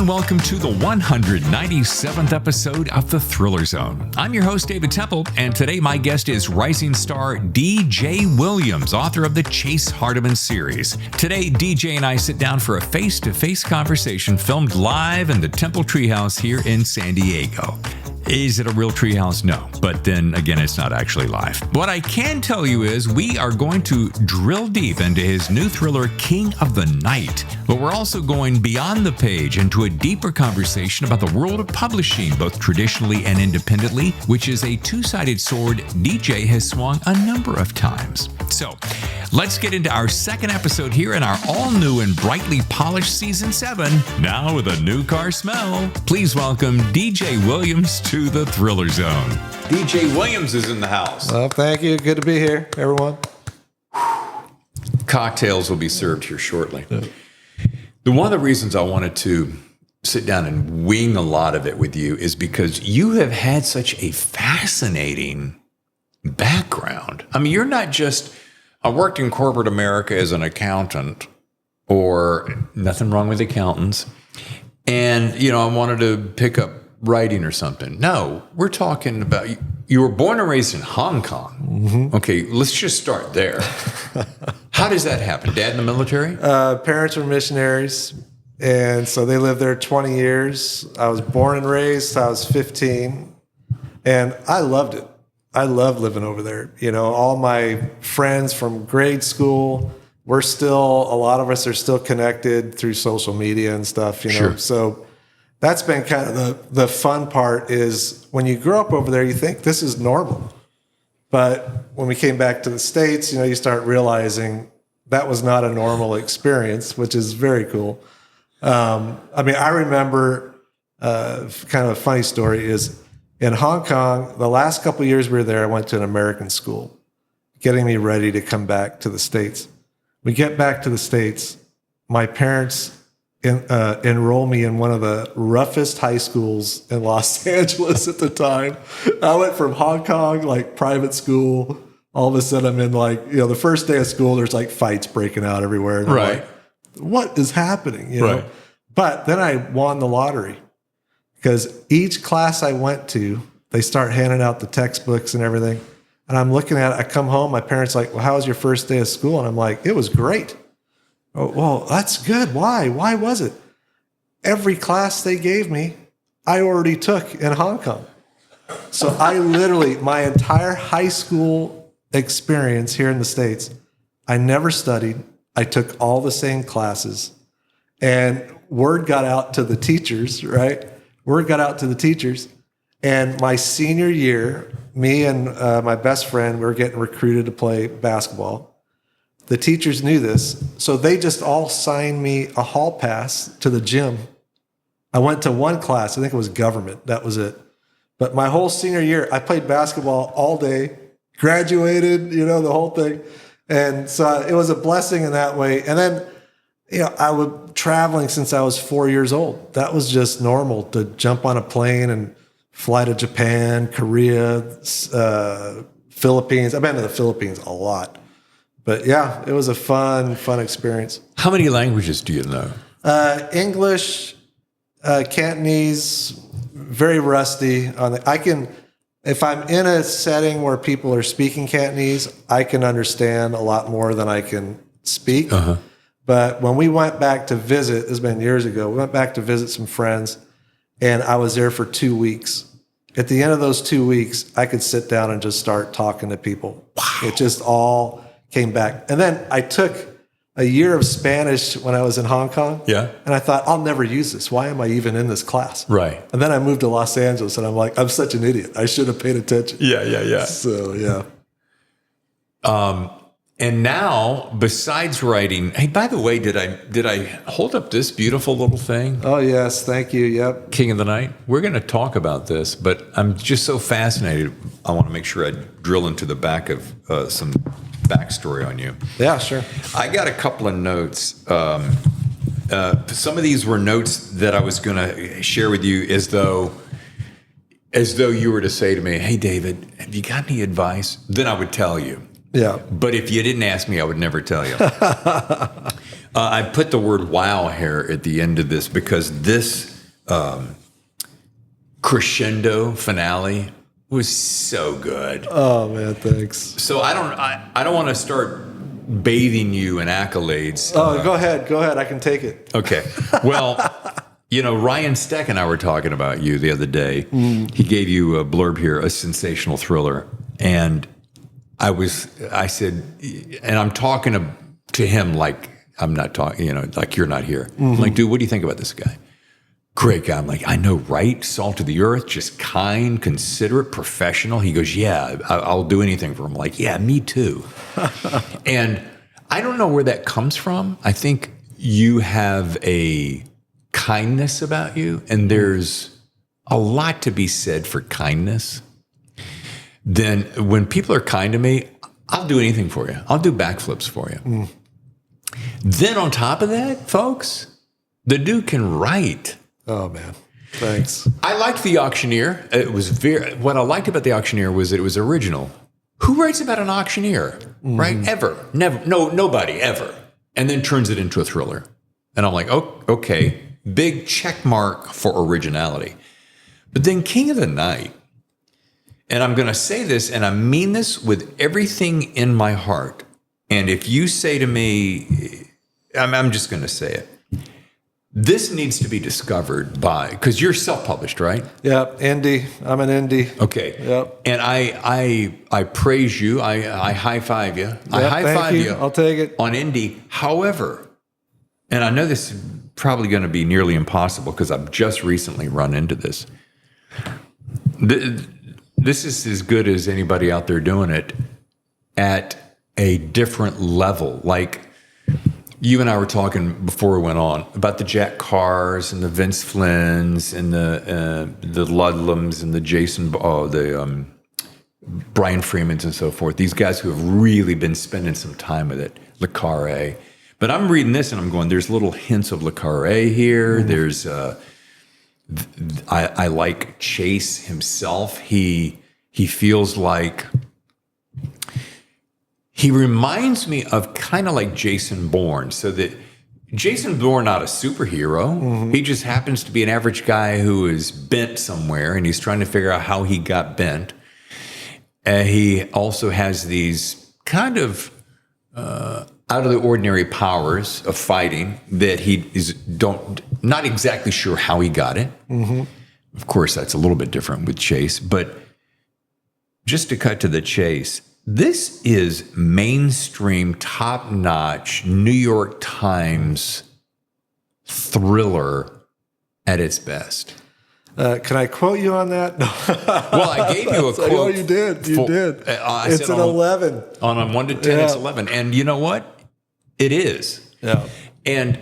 and welcome to the 197th episode of The Thriller Zone. I'm your host, David Temple, and today my guest is rising star DJ Williams, author of the Chase Hardiman series. Today, DJ and I sit down for a face-to-face conversation filmed live in the Temple Treehouse here in San Diego. Is it a real treehouse? No. But then again, it's not actually live. What I can tell you is we are going to drill deep into his new thriller, King of the Night. But we're also going beyond the page into a deeper conversation about the world of publishing, both traditionally and independently, which is a two-sided sword DJ has swung a number of times. So let's get into our second episode here in our all-new and brightly polished Season 7, now with a new car smell. Please welcome DJ Williams to the Thriller Zone. DJ Williams is in the house. Well, thank you. Good to be here, everyone. Cocktails will be served here shortly. Yeah. One of the reasons I wanted to sit down and wing a lot of it with you is because you have had such a fascinating background. I mean, you're not just, I worked in corporate America as an accountant, or nothing wrong with accountants, and, I wanted to pick up writing or something. No, we're talking about, you were born and raised in Hong Kong. Mm-hmm. Okay, let's just start there. How does that happen? Dad in the military? Parents were missionaries, and so they lived there 20 years. I was born and raised, I was 15, and I loved it. I love living over there. All my friends from grade school, a lot of us are still connected through social media and stuff, Sure. So that's been kind of the fun part is when you grow up over there, you think this is normal. But when we came back to the States, you start realizing that was not a normal experience, which is very cool. I remember kind of a funny story is in Hong Kong, the last couple of years we were there, I went to an American school, getting me ready to come back to the States. We get back to the States, my parents enroll me in one of the roughest high schools in Los Angeles at the time. I went from Hong Kong, like private school. All of a sudden I'm in the first day of school, there's fights breaking out everywhere. And right. What is happening? Right. But then I won the lottery because each class I went to, they start handing out the textbooks and everything. And I'm looking at it. I come home, my parents well, how was your first day of school? And I'm like, it was great. Oh, well, that's good. Why? Why was it? Every class they gave me, I already took in Hong Kong. So I literally, my entire high school experience here in the States, I never studied. I took all the same classes. And word got out to the teachers, right? Word got out to the teachers. And my senior year, me and my best friend, we were getting recruited to play basketball. The teachers knew this, so they just all signed me a hall pass to the gym. I went to one class, I think it was government, that was it. But my whole senior year, I played basketball all day, graduated, the whole thing. And so it was a blessing in that way. And then, I was traveling since I was 4 years old. That was just normal to jump on a plane and fly to Japan, Korea, Philippines. I've been to the Philippines a lot. But yeah, it was a fun experience. How many languages do you know? English, Cantonese, very rusty. If I'm in a setting where people are speaking Cantonese, I can understand a lot more than I can speak. Uh-huh. But when we went back to visit, this has been years ago, we went back to visit some friends, and I was there for 2 weeks. At the end of those 2 weeks, I could sit down and just start talking to people. Wow. It just all came back. And then I took a year of Spanish when I was in Hong Kong. Yeah. And I thought, I'll never use this. Why am I even in this class? Right. And then I moved to Los Angeles and I'm like, I'm such an idiot. I should have paid attention. Yeah. So, yeah. And now, besides writing, hey, by the way, did I hold up this beautiful little thing? Oh, yes. Thank you. Yep. King of the Night. We're going to talk about this, but I'm just so fascinated. I want to make sure I drill into the back of some backstory on you. Yeah, sure. I got a couple of notes. Some of these were notes that I was going to share with you as though you were to say to me, hey, David, have you got any advice? Then I would tell you. Yeah. But if you didn't ask me, I would never tell you. I put the word wow here at the end of this because this crescendo finale was so good. Oh man, thanks. So I don't want to start bathing you in accolades. Oh, go ahead. I can take it. Okay. Well, Ryan Steck and I were talking about you the other day. He gave you a blurb here, a sensational thriller. And I said, and I'm talking to him like I'm not talking, like you're not here. I'm like, dude, what do you think about this guy? Great guy. I'm like, I know, right? Salt of the earth, just kind, considerate, professional. He goes, yeah, I'll do anything for him. I'm like, yeah, me too. And I don't know where that comes from. I think you have a kindness about you, and there's a lot to be said for kindness. Then when people are kind to me, I'll do anything for you. I'll do backflips for you. Then on top of that, folks, the dude can write. Oh man, thanks. I liked The Auctioneer. What I liked about The Auctioneer was that it was original. Who writes about an auctioneer, right? Ever. Never. No, nobody ever. And then turns it into a thriller. And I'm like, oh, okay, big check mark for originality. But then King of the Night, and I'm going to say this, and I mean this with everything in my heart. And if you say to me, I'm just going to say it. This needs to be discovered because you're self-published, right? Yep, indie. I'm an indie. Okay. Yep. And I praise you. I high five you. I high five you. I'll take it. On indie. However, and I know this is probably going to be nearly impossible because I've just recently run into this. This is as good as anybody out there doing it at a different level. Like, you and I were talking before we went on about the Jack Carrs and the Vince Flynn's and the Ludlums and the Brian Freemans and so forth. These guys who have really been spending some time with it. Le Carre. But I'm reading this and I'm going, there's little hints of Le Carre here. There's I like Chase himself. He feels like he reminds me of kind of like Jason Bourne, so that Jason Bourne, not a superhero. He just happens to be an average guy who is bent somewhere, and he's trying to figure out how he got bent. He also has these kind of out of the ordinary powers of fighting that he is not exactly sure how he got it. Of course, that's a little bit different with Chase, but just to cut to the chase. This is mainstream, top-notch, New York Times thriller at its best. Can I quote you on that? No. Well, I gave you a quote. Oh, you did. You did. It's an 11. On a 1 to 10, it's 11. And you know what? It is. Yeah. And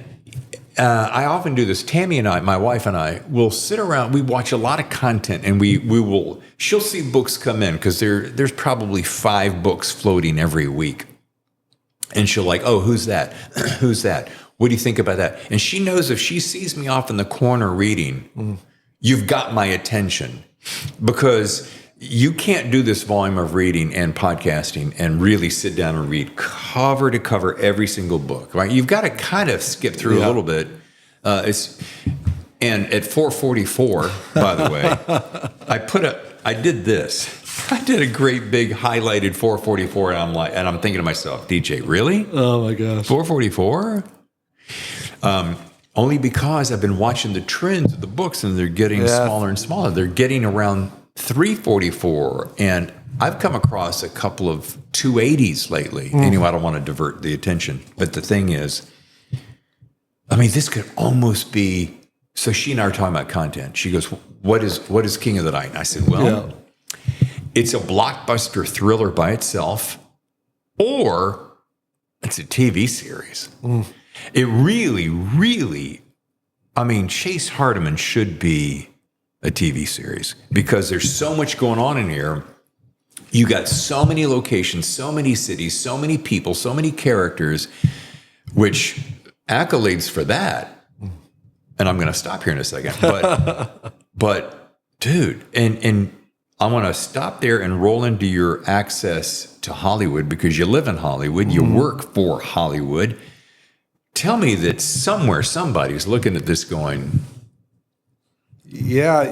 I often do this. Tammy and I, my wife and I, will sit around. We watch a lot of content, and we will. She'll see books come in because there's probably 5 books floating every week, and she'll like, oh, who's that? Who's that? What do you think about that? And she knows if she sees me off in the corner reading, you've got my attention, because you can't do this volume of reading and podcasting and really sit down and read cover to cover every single book, right? You've got to kind of skip through a little bit. And at 444, by the way, I did this. I did a great big highlighted 444, and I'm thinking to myself, DJ, really? Oh my gosh. 444? Only because I've been watching the trends of the books, and they're getting smaller and smaller. They're getting around 344, and I've come across a couple of 280s lately. Anyway, I don't want to divert the attention, but the thing is, I mean, this could almost be. So she and I are talking about content. She goes, "What is King of the Night?" And I said, "Well, it's a blockbuster thriller by itself, or it's a TV series." It really, really, I mean, Chase Hardiman should be a TV series, because there's so much going on in here. You got so many locations, so many cities, so many people, so many characters, which accolades for that. And I'm going to stop here in a second, but dude, and I want to stop there and roll into your access to Hollywood, because you live in Hollywood, you work for Hollywood. Tell me that somewhere somebody's looking at this going, Yeah,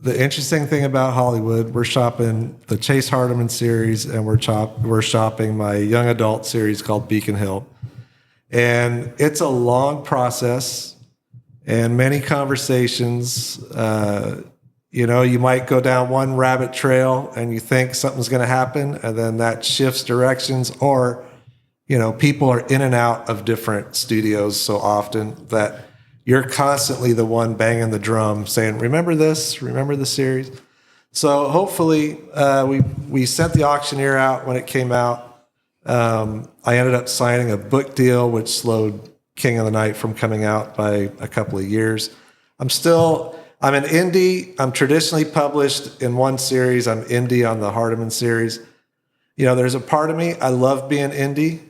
the interesting thing about Hollywood, we're shopping the Chase Hardiman series, and we're shopping my young adult series called Beacon Hill. And it's a long process and many conversations. You might go down one rabbit trail and you think something's going to happen, and then that shifts directions. Or, people are in and out of different studios so often that you're constantly the one banging the drum saying, remember this, remember the series. So hopefully we sent the auctioneer out when it came out. I ended up signing a book deal, which slowed King of the Night from coming out by a couple of years. I'm an indie. I'm traditionally published in one series. I'm indie on the Hardiman series. There's a part of me, I love being indie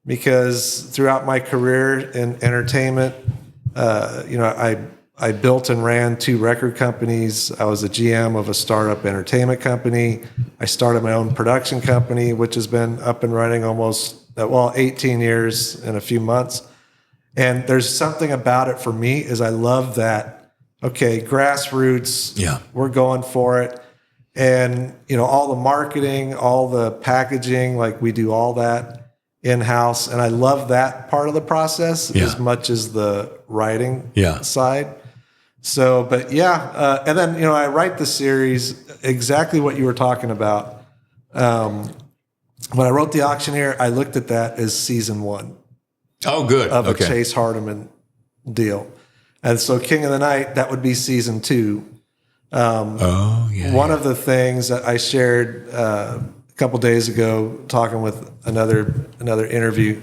because throughout my career in entertainment, I built and ran 2 record companies. I was a GM of a startup entertainment company. I started my own production company, which has been up and running almost 18 years in a few months. And there's something about it for me is I love that, okay, grassroots, we're going for it. And, all the marketing, all the packaging, like we do all that in-house. And I love that part of the process as much as the writing side. So, but and then, I write the series, exactly what you were talking about. When I wrote The Auctioneer, I looked at that as season 1. Oh, good. Of a Chase Hardiman deal. And so King of the Night, that would be season 2. One of the things that I shared a couple days ago, talking with another interview,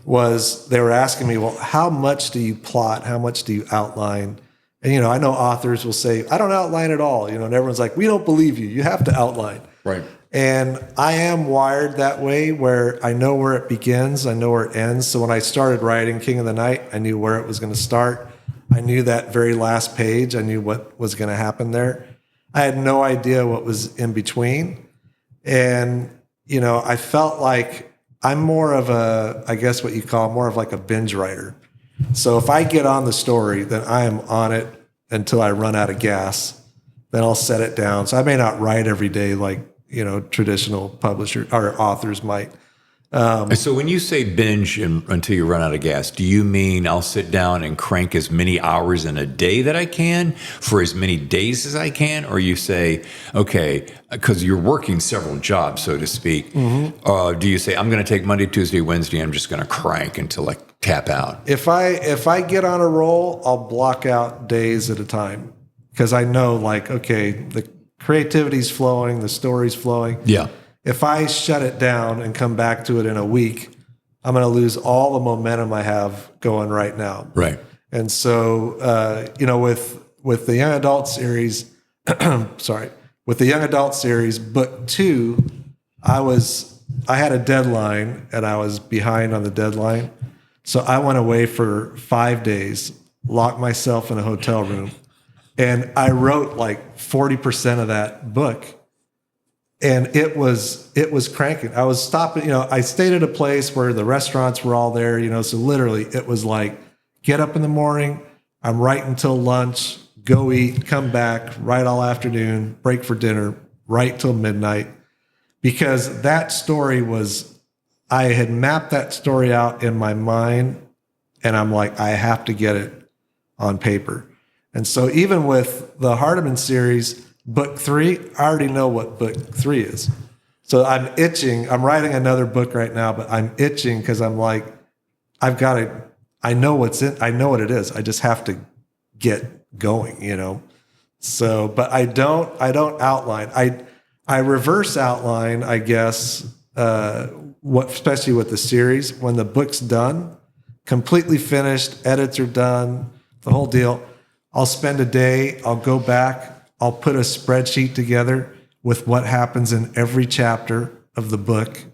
was they were asking me, well, how much do you plot? How much do you outline? And, I know authors will say, I don't outline at all. And everyone's like, we don't believe you. You have to outline. Right. And I am wired that way, where I know where it begins, I know where it ends. So when I started writing King of the Night, I knew where it was going to start. I knew that very last page. I knew what was going to happen there. I had no idea what was in between. And, I felt like I'm more of I guess what you call more of like a binge writer. So if I get on the story, then I am on it until I run out of gas. Then I'll set it down. So I may not write every day like, traditional publishers or authors might. So when you say binge until you run out of gas, do you mean I'll sit down and crank as many hours in a day that I can for as many days as I can? Or you say, okay, because you're working several jobs, so to speak. Mm-hmm. Do you say, I'm going to take Monday, Tuesday, Wednesday, I'm just going to crank until I tap out? If I get on a roll, I'll block out days at a time because I know okay, the creativity's flowing, the story's flowing. Yeah. If I shut it down and come back to it in a week, I'm going to lose all the momentum I have going right now. Right. And so, with the young adult series, with the young adult series, book 2, I had a deadline and I was behind on the deadline. So I went away for 5 days, locked myself in a hotel room, and I wrote 40% of that book. And it was cranking. I was stopping, I stayed at a place where the restaurants were all there, so literally it was get up in the morning, I'm writing till lunch, go eat, come back, write all afternoon, break for dinner, write till midnight. Because that story I had mapped that story out in my mind, and I'm I have to get it on paper. And so even with the Hardiman series, book 3, I already know what book 3 is. So I'm itching. I'm writing another book right now, but I'm itching because I'm I've got to, I know what's in, I know what it is. I just have to get going, So, but I don't outline. I reverse outline, I guess, especially with the series, when the book's done, completely finished, edits are done, the whole deal. I'll spend a day, I'll go back, I'll put a spreadsheet together with what happens in every chapter of the book,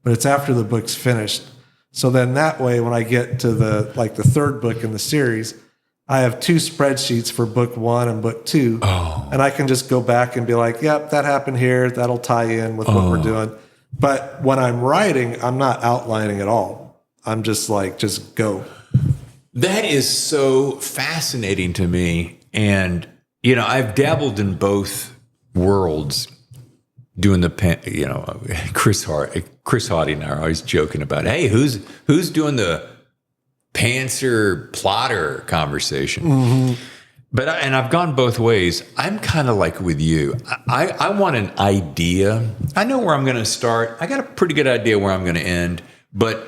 but it's after the book's finished. So then that way, when I get to the third book in the series, I have 2 spreadsheets for book 1 and book 2. Oh. And I can just go back and be yep, that happened here. That'll tie in with what we're doing. But when I'm writing, I'm not outlining at all. I'm just just go. That is so fascinating to me. And, I've dabbled in both worlds doing Chris Hardy and I are always joking about, hey, who's doing the pantser plotter conversation? Mm-hmm. And I've gone both ways. I'm kind of like with you. I want an idea. I know where I'm going to start. I got a pretty good idea where I'm going to end, but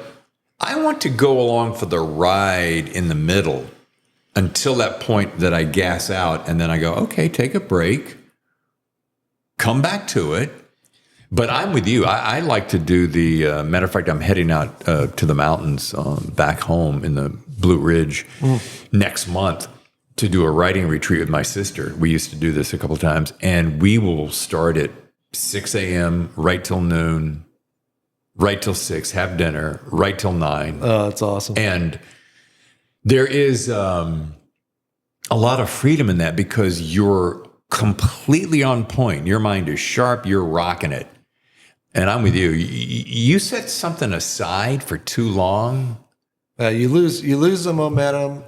I want to go along for the ride in the middle until that point that I gas out, and then I go, okay, take a break, come back to it. But I'm with you. I like to do the, matter of fact, I'm heading out to the mountains back home in the Blue Ridge next month to do a writing retreat with my sister. We used to do this a couple of times, and we will start at 6 a.m., right till noon, right till 6, have dinner, right till 9. Oh, that's awesome. And there is a lot of freedom in that because you're completely on point. Your mind is sharp. You're rocking it. And I'm with you. You set something aside for too long. You lose the momentum.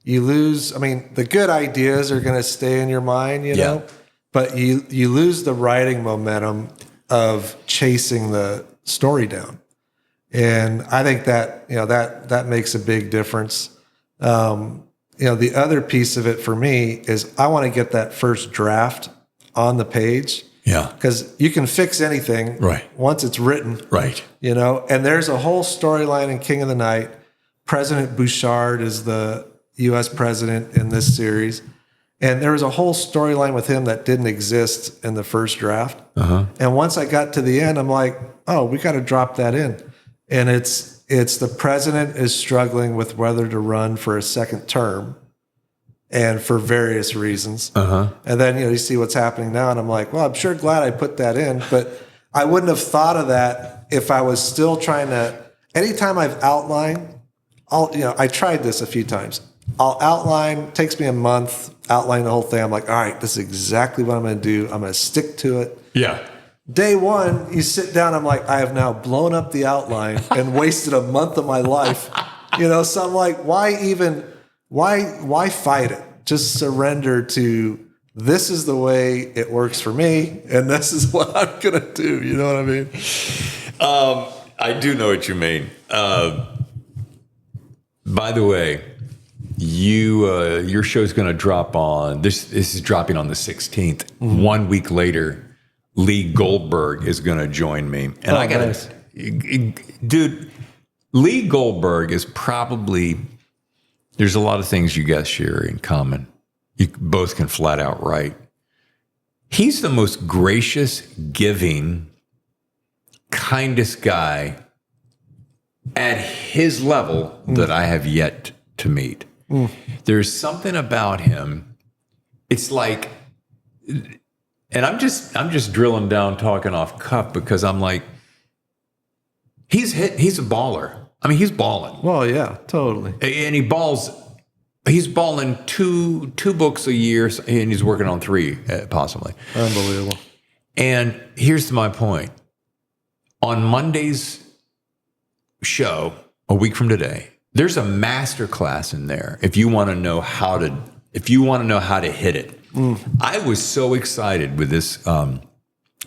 The good ideas are going to stay in your mind, know, but you lose the writing momentum of chasing the story down. And I think that, that makes a big difference. The other piece of it for me is I want to get that first draft on the page. Yeah. Because you can fix anything once it's written. Right. And there's a whole storyline in King of the Night. President Bouchard is the U.S. president in this series. And there was a whole storyline with him that didn't exist in the first draft. Uh-huh. And once I got to the end, I'm like, oh, we got to drop that in. And it's the president is struggling with whether to run for a second term, and for various reasons. Uh-huh. And then, you see what's happening now. And I'm like, well, I'm sure glad I put that in, but I wouldn't have thought of that if I was still trying to, anytime I've outlined, I tried this a few times. I'll outline, takes me a month, outline the whole thing. I'm like, all right, this is exactly what I'm going to do. I'm going to stick to it. Yeah. Day one, you sit down, I'm like, I have now blown up the outline and wasted a month of my life. So I'm like, why fight it? Just surrender to, this is the way it works for me, and this is what I'm going to do. You know what I mean? I do know what you mean. By the way, your show's going to drop on, this is dropping on the 16th. Mm-hmm. 1 week later, Lee Goldberg is going to join me. And I got to, dude, Lee Goldberg is probably, there's a lot of things you guys share in common. You both can flat out write. He's the most gracious, giving, kindest guy at his level that I have yet to meet. Mm. There's something about him. It's like, and I'm just drilling down, talking off cuff, because I'm like, he's a baller. I mean, he's balling. Well, yeah, totally. And he's balling two books a year, and he's working on 3, possibly. Unbelievable. And here's my point. On Monday's show, a week from today, there's a master class in there if you want to know how to hit it. Mm. I was so excited with this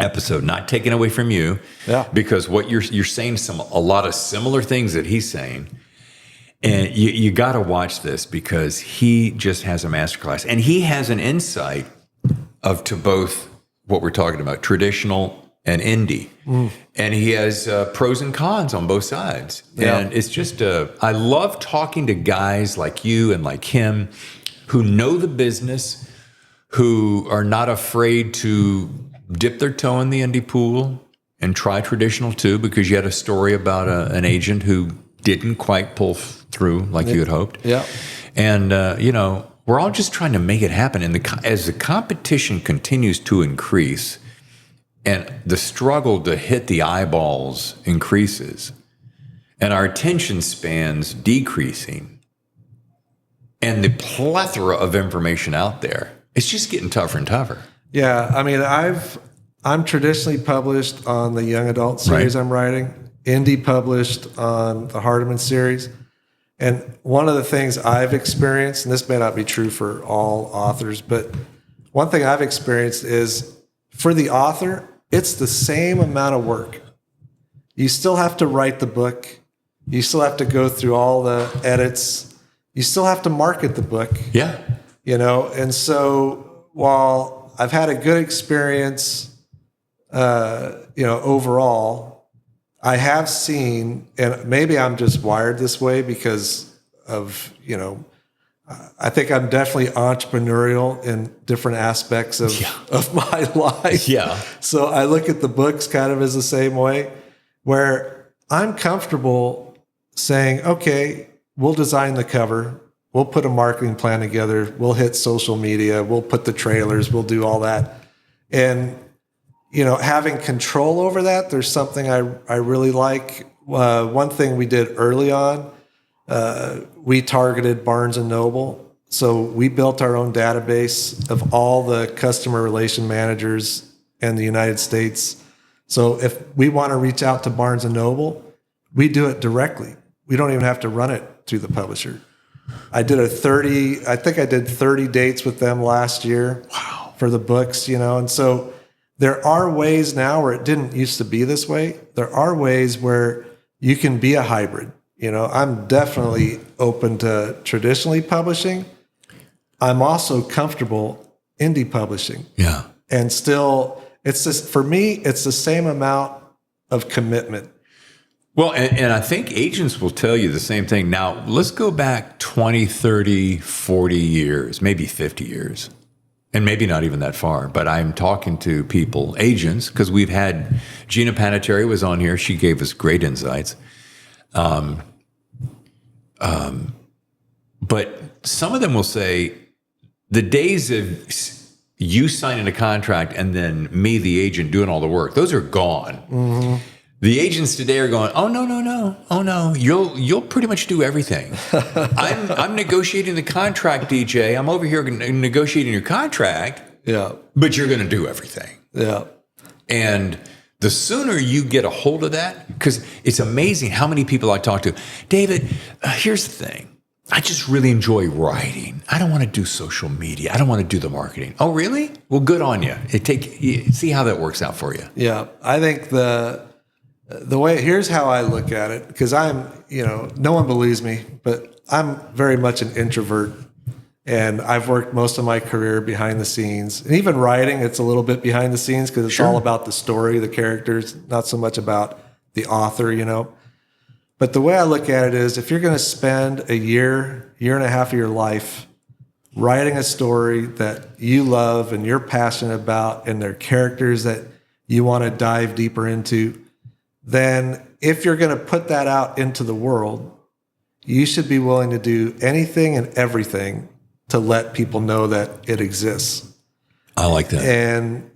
episode, not taking away from you, because what you're saying, a lot of similar things that he's saying, and you got to watch this because he just has a masterclass, and he has an insight to both what we're talking about, traditional and indie, and he has pros and cons on both sides. Yeah. And it's just I love talking to guys like you and like him who know the business, who are not afraid to dip their toe in the indie pool and try traditional too, because you had a story about an agent who didn't quite pull through like you had hoped. Yeah. And, we're all just trying to make it happen. And as the competition continues to increase and the struggle to hit the eyeballs increases and our attention spans decreasing and the plethora of information out there, it's just getting tougher and tougher. Yeah, I mean, I'm traditionally published on the young adult series I'm writing, indie published on the Hardiman series. And one of the things I've experienced, and this may not be true for all authors, but one thing I've experienced is for the author, it's the same amount of work. You still have to write the book. You still have to go through all the edits. You still have to market the book. Yeah. And so while I've had a good experience, overall, I have seen, and maybe I'm just wired this way because of, I think I'm definitely entrepreneurial in different aspects of my life. Yeah. So I look at the books kind of as the same way, where I'm comfortable saying, okay, we'll design the cover. We'll put a marketing plan together. We'll hit social media. We'll put the trailers. We'll do all that. And, having control over that, there's something I really like. One thing we did early on, we targeted Barnes & Noble. So we built our own database of all the customer relation managers in the United States. So if we want to reach out to Barnes & Noble, we do it directly. We don't even have to run it through the publisher. I did 30 dates with them last year. Wow. For the books, and so there are ways now where it didn't used to be this way. There are ways where you can be a hybrid. I'm definitely open to traditionally publishing. I'm also comfortable indie publishing. Yeah. And still, it's just, for me, it's the same amount of commitment. Well, and I think agents will tell you the same thing. Now, let's go back 20, 30, 40 years, maybe 50 years. And maybe not even that far, but I'm talking to people, agents, because we've had Gina Panettiere was on here. She gave us great insights. But some of them will say the days of you signing a contract and then me, the agent, doing all the work, those are gone. Mm-hmm. The agents today are going, oh no, you'll pretty much do everything. I'm negotiating the contract, DJ. I'm over here negotiating your contract. Yeah, but you're going to do everything. Yeah, and the sooner you get a hold of that, because it's amazing how many people I talk to. David, here's the thing. I just really enjoy writing. I don't want to do social media. I don't want to do the marketing. Oh, really? Well, good on you. See how that works out for you. Yeah, I think the way, here's how I look at it, because I'm, no one believes me, but I'm very much an introvert, and I've worked most of my career behind the scenes. And even writing, it's a little bit behind the scenes because it's all about the story, the characters, not so much about the author, But the way I look at it is, if you're going to spend a year and a half of your life writing a story that you love and you're passionate about, and they're characters that you want to dive deeper into, then if you're going to put that out into the world, you should be willing to do anything and everything to let people know that it exists. I like that. And,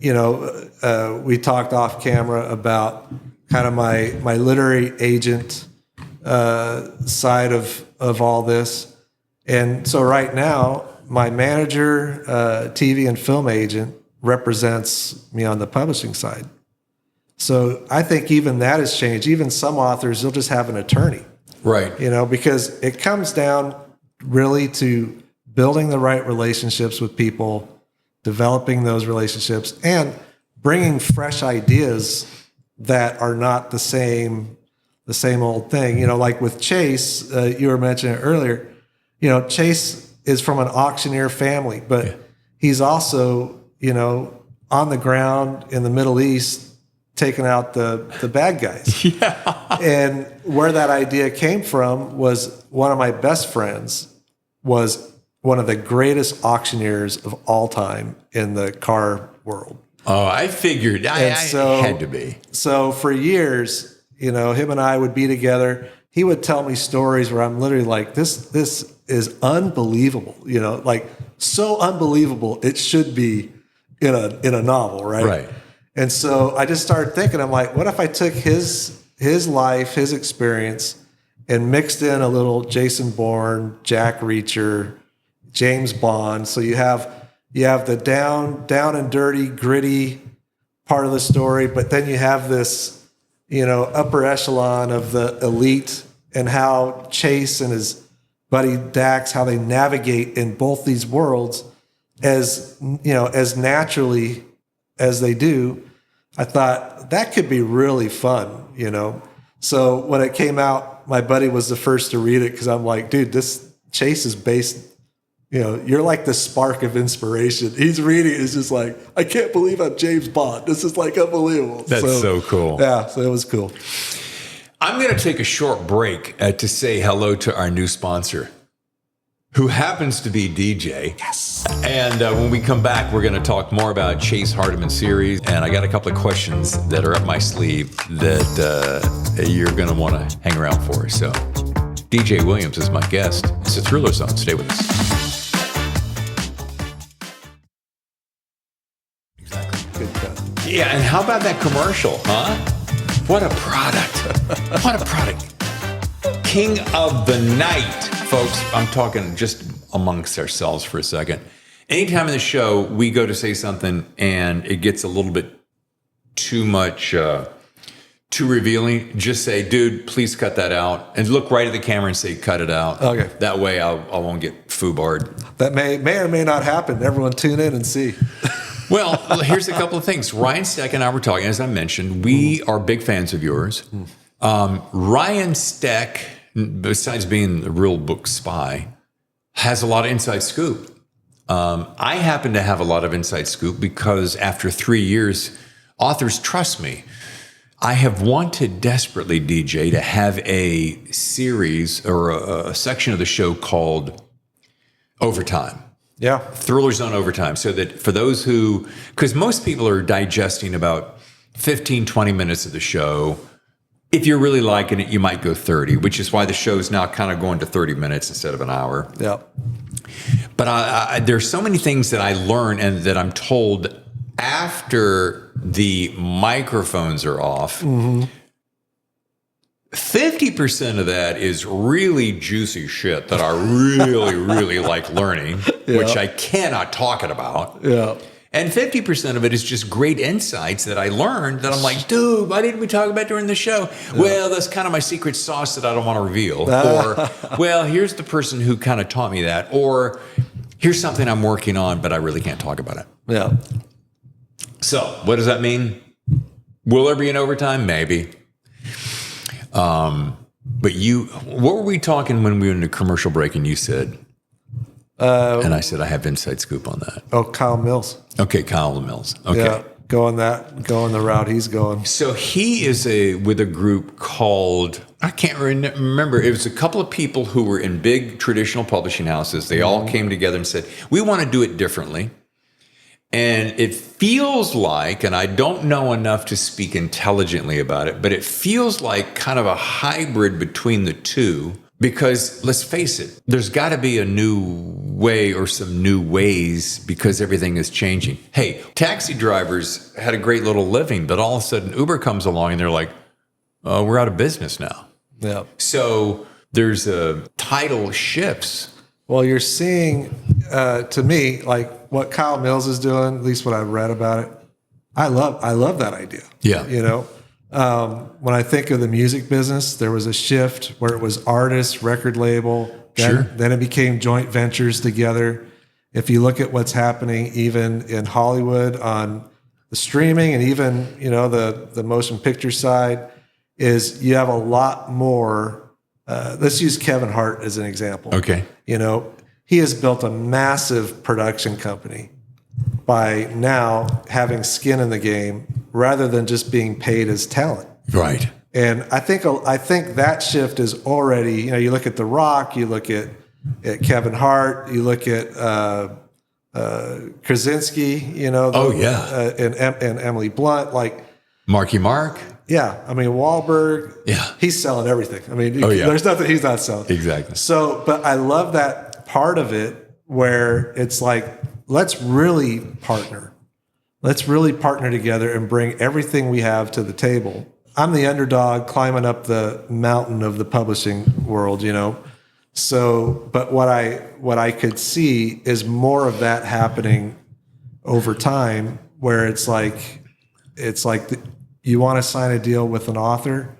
we talked off camera about kind of my literary agent side of all this. And so right now, my manager, TV and film agent, represents me on the publishing side. So I think even that has changed. Even some authors, they'll just have an attorney. Right. Because it comes down really to building the right relationships with people, developing those relationships, and bringing fresh ideas that are not the same old thing. Like with Chase, you were mentioning it earlier, Chase is from an auctioneer family, but he's also, on the ground in the Middle East, taking out the bad guys. Yeah. And where that idea came from was one of my best friends was one of the greatest auctioneers of all time in the car world. Oh, I figured. I had to be. So for years, him and I would be together. He would tell me stories where I'm literally like, this is unbelievable. Like so unbelievable. It should be in a novel, right? Right. And so I just started thinking, I'm like, what if I took his life, his experience, and mixed in a little Jason Bourne, Jack Reacher, James Bond. So you have the down and dirty, gritty part of the story, but then you have this, upper echelon of the elite, and how Chase and his Buddy Dax, how they navigate in both these worlds as naturally as they do. I thought that could be really fun, So when it came out, my buddy was the first to read it because I'm like, dude, this Chase is based, you're like the spark of inspiration. He's reading it, it's just like, I can't believe I'm James Bond. This is like unbelievable. That's so cool. Yeah, so it was cool. I'm going to take a short break to say hello to our new sponsor, who happens to be DJ. Yes. And when we come back, we're going to talk more about Chase Hardiman series. And I got a couple of questions that are up my sleeve that you're going to want to hang around for. So DJ Williams is my guest. It's a Thriller Zone. Stay with us. Exactly. Good cut. Yeah, and how about that commercial, huh? What a product. What a product. King of the night. Folks, I'm talking just amongst ourselves for a second. Anytime in the show, we go to say something and it gets a little bit too much, too revealing, just say, dude, please cut that out. And look right at the camera and say, cut it out. Okay. That way I won't get foobarred. That may or may not happen. Everyone tune in and see. Well, here's a couple of things. Ryan Steck and I were talking, as I mentioned, we are big fans of yours. Ryan Steck, besides being the real book spy, has a lot of inside scoop. I happen to have a lot of inside scoop because after 3 years, authors trust me. I have wanted desperately, DJ, to have a series or a section of the show called Overtime. Yeah. Thriller Zone Overtime. So that for those who, because most people are digesting about 15, 20 minutes of the show. If you're really liking it, you might go 30, which is why the show is now kind of going to 30 minutes instead of an hour. Yeah. But there's so many things that I learn and that I'm told after the microphones are off. 50% of that is really juicy shit that I really, really like learning, which I cannot talk it about. Yeah. And 50% of it is just great insights that I learned that I'm like, dude, why didn't we talk about during the show? Yeah. Well, that's kind of my secret sauce that I don't want to reveal. Or, well, here's the person who kind of taught me that. Or here's something I'm working on, but I really can't talk about it. Yeah. So what does that mean? Will there be an overtime? Maybe. But what were we talking when we were in the commercial break and you said, and I said, I have inside scoop on that. Oh, Kyle Mills. Okay. Kyle Mills. Okay. Yeah. Going the route he's going. So he is with a group called, I can't remember. It was a couple of people who were in big traditional publishing houses. They all came together and said, we want to do it differently. And it feels like, and I don't know enough to speak intelligently about it, but it feels like kind of a hybrid between the two, because let's face it, there's got to be a new way or some new ways because everything is changing. Hey, taxi drivers had a great little living, but all of a sudden Uber comes along and they're like, oh, we're out of business now. Yeah. So there's tidal shifts. Well, you're seeing, to me, like what Kyle Mills is doing, at least what I've read about it. I love that idea. Yeah. When I think of the music business, there was a shift where it was artist, record label. Then it became joint ventures together. If you look at what's happening even in Hollywood on the streaming and even, the motion picture side, is you have a lot more. Let's use Kevin Hart as an example. Okay. He has built a massive production company by now having skin in the game rather than just being paid as talent. Right. And I think that shift is already, you look at The Rock, you look at Kevin Hart, you look at Krasinski, and Emily Blunt, like Marky Mark. Yeah, I mean Wahlberg. Yeah, he's selling everything. I mean, there's nothing he's not selling. Exactly. So, but I love that part of it where it's like, let's really partner. Let's really partner together and bring everything we have to the table. I'm the underdog climbing up the mountain of the publishing world, So, but what I could see is more of that happening over time, where it's like you want to sign a deal with an author,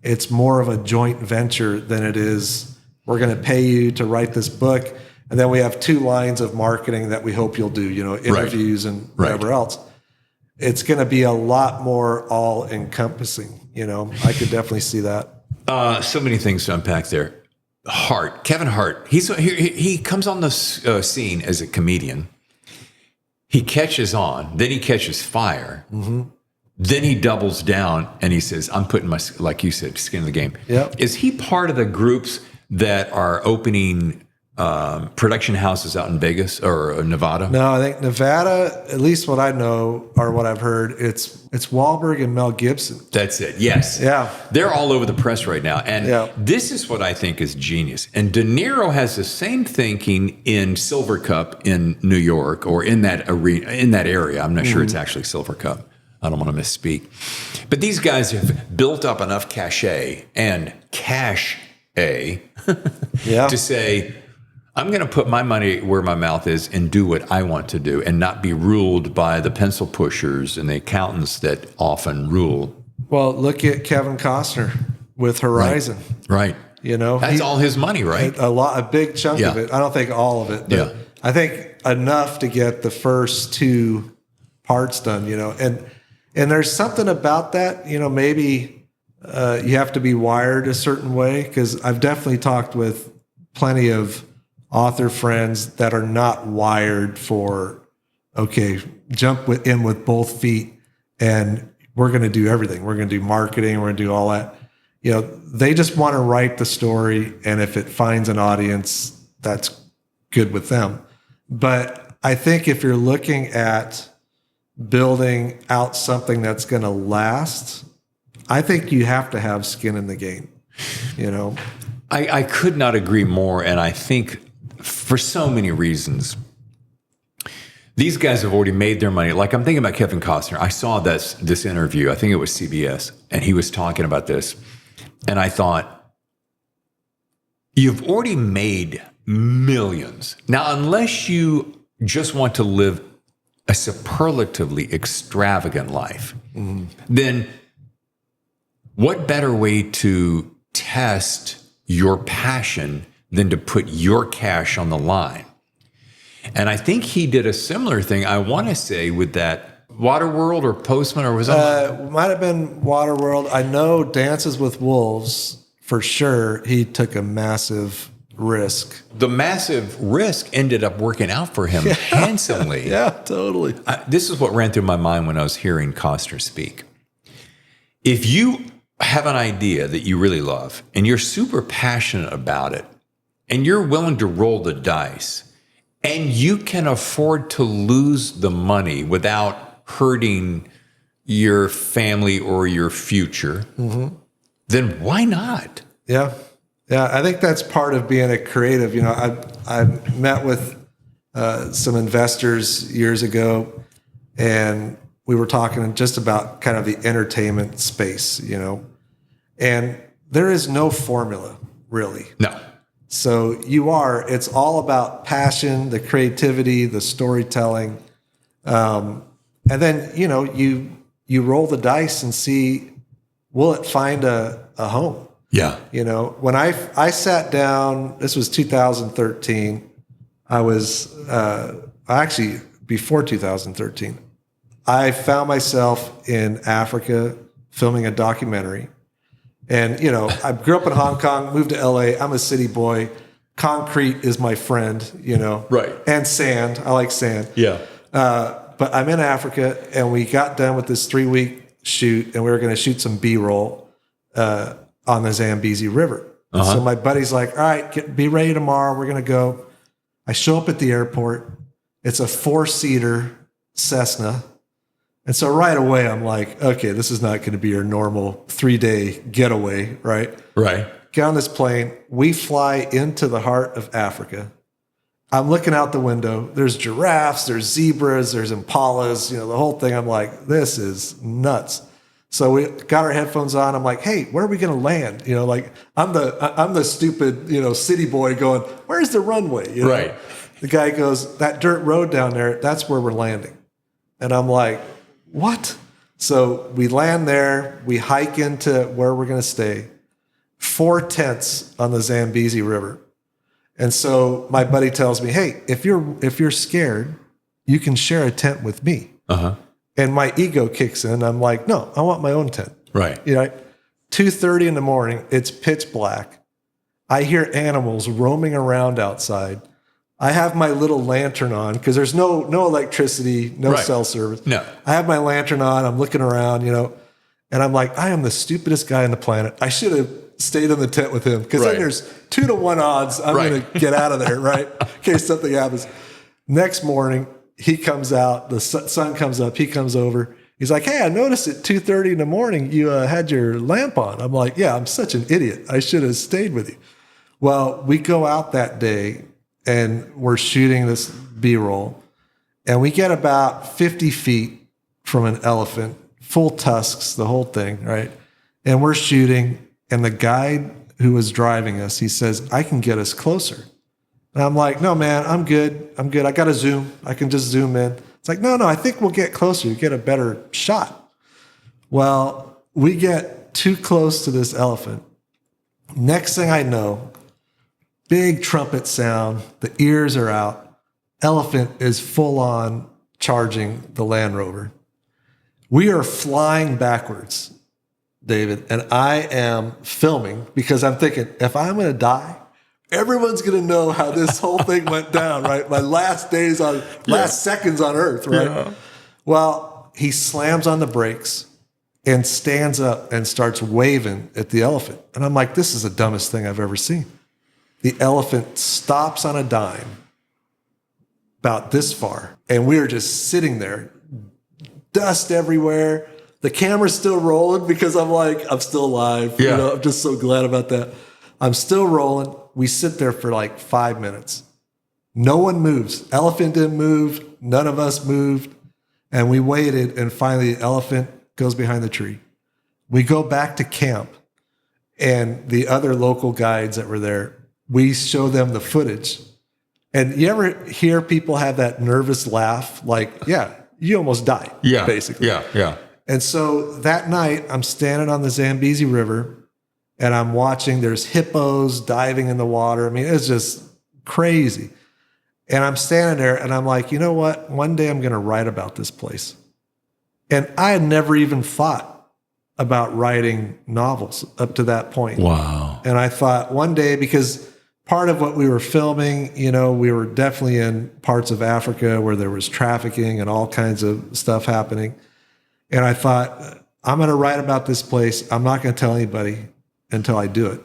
it's more of a joint venture than it is, We're going to pay you to write this book. And then we have 2 lines of marketing that we hope you'll do, interviews and whatever else. It's going to be a lot more all encompassing. I could definitely see that. So many things to unpack there. Kevin Hart. He comes on the scene as a comedian. He catches on, then he catches fire. Mm-hmm. Then he doubles down and he says, I'm putting my, like you said, skin in the game. Yep. Is he part of the groups that are opening production houses out in Vegas or Nevada? No, I think Nevada, at least what I know or what I've heard, it's Wahlberg and Mel Gibson. That's it. Yes. Yeah. They're all over the press right now. And this is what I think is genius. And De Niro has the same thinking in Silver Cup in New York or in that arena, in that area. I'm not sure it's actually Silver Cup. I don't want to misspeak. But these guys have built up enough cachet and to say, I'm going to put my money where my mouth is and do what I want to do and not be ruled by the pencil pushers and the accountants that often rule. Well, look at Kevin Costner with Horizon. Right. That's all his money, right? A big chunk of it. I don't think all of it. But I think enough to get the first 2 parts done, and there's something about that, maybe you have to be wired a certain way, because I've definitely talked with plenty of author friends that are not wired for, jump in with both feet and we're going to do everything. We're going to do marketing. We're going to do all that. They just want to write the story. And if it finds an audience, that's good with them. But I think if you're looking at building out something that's going to last, I think you have to have skin in the game, I could not agree more. And I think for so many reasons, these guys have already made their money. Like I'm thinking about Kevin Costner. I saw this interview. I think it was CBS, and he was talking about this. And I thought, you've already made millions. Now, unless you just want to live a superlatively extravagant life, then what better way to test your passion than to put your cash on the line? And I think he did a similar thing, I want to say, with that Waterworld or Postman, or was it? Might have been Waterworld. I know Dances with Wolves, for sure, he took a massive risk. The massive risk ended up working out for him handsomely. Yeah, totally. This is what ran through my mind when I was hearing Costner speak. If you have an idea that you really love and you're super passionate about it and you're willing to roll the dice and you can afford to lose the money without hurting your family or your future, then why not? Yeah. Yeah, I think that's part of being a creative. I met with some investors years ago, and we were talking just about kind of the entertainment space, and there is no formula, really. No. So it's all about passion, the creativity, the storytelling. And then, you roll the dice and see, will it find a home? Yeah. When I sat down, this was 2013. I was actually before 2013. I found myself in Africa filming a documentary. And, I grew up in Hong Kong, moved to LA. I'm a city boy. Concrete is my friend, Right. And sand. I like sand. Yeah. But I'm in Africa, and we got done with this 3-week shoot, and we were going to shoot some B-roll on the Zambezi River. So my buddy's like, all right, be ready tomorrow. We're going to go. I show up at the airport. It's a 4-seater Cessna. And so right away, I'm like, okay, this is not going to be your normal 3-day getaway, right? Right. Get on this plane. We fly into the heart of Africa. I'm looking out the window. There's giraffes, there's zebras, there's impalas, the whole thing. I'm like, this is nuts. So we got our headphones on. I'm like, hey, where are we going to land? I'm the stupid, city boy going, where's the runway? Right. The guy goes, that dirt road down there, that's where we're landing. And I'm like, what? So we land there. We hike into where we're going to stay. 4 tents on the Zambezi River. And so my buddy tells me, hey, if you're scared, you can share a tent with me. Uh-huh. And my ego kicks in. I'm like, no, I want my own tent. Right. 2:30 in the morning, it's pitch black. I hear animals roaming around outside. I have my little lantern on because there's no electricity, no cell service. No. I have my lantern on. I'm looking around, and I'm like, I am the stupidest guy on the planet. I should have stayed in the tent with him because then there's 2-to-1 odds I'm going to get out of there, right? In case something happens. Next morning, he comes out. The sun comes up. He comes over. He's like, hey, I noticed at 2:30 in the morning you had your lamp on. I'm like, yeah, I'm such an idiot. I should have stayed with you. Well, we go out that day and we're shooting this B-roll. And we get about 50 feet from an elephant, full tusks, the whole thing, right? And we're shooting. And the guide who was driving us, he says, I can get us closer. And I'm like, no, man, I'm good. I got to zoom. I can just zoom in. It's like, no, I think we'll get closer. You get a better shot. Well, we get too close to this elephant. Next thing I know, big trumpet sound. The ears are out. Elephant is full on charging the Land Rover. We are flying backwards, David, and I am filming because I'm thinking, if I'm going to die, everyone's going to know how this whole thing went down, right? My last seconds on Earth, right? Yeah. Well, he slams on the brakes and stands up and starts waving at the elephant. And I'm like, this is the dumbest thing I've ever seen. The elephant stops on a dime about this far. And we are just sitting there, dust everywhere. The camera's still rolling because I'm like, I'm still alive. Yeah. I'm just so glad about that. I'm still rolling. We sit there for like 5 minutes. No one moves. Elephant didn't move. None of us moved. And we waited. And finally, the elephant goes behind the tree. We go back to camp. And the other local guides that were there, we show them the footage. And you ever hear people have that nervous laugh? Like, yeah, you almost died, basically. Yeah. And so that night, I'm standing on the Zambezi River. And I'm watching, there's hippos diving in the water. I mean, it's just crazy. And I'm standing there and I'm like, you know what? One day I'm going to write about this place. And I had never even thought about writing novels up to that point. Wow. And I thought one day, because part of what we were filming, we were definitely in parts of Africa where there was trafficking and all kinds of stuff happening. And I thought, I'm going to write about this place. I'm not going to tell anybody until I do it.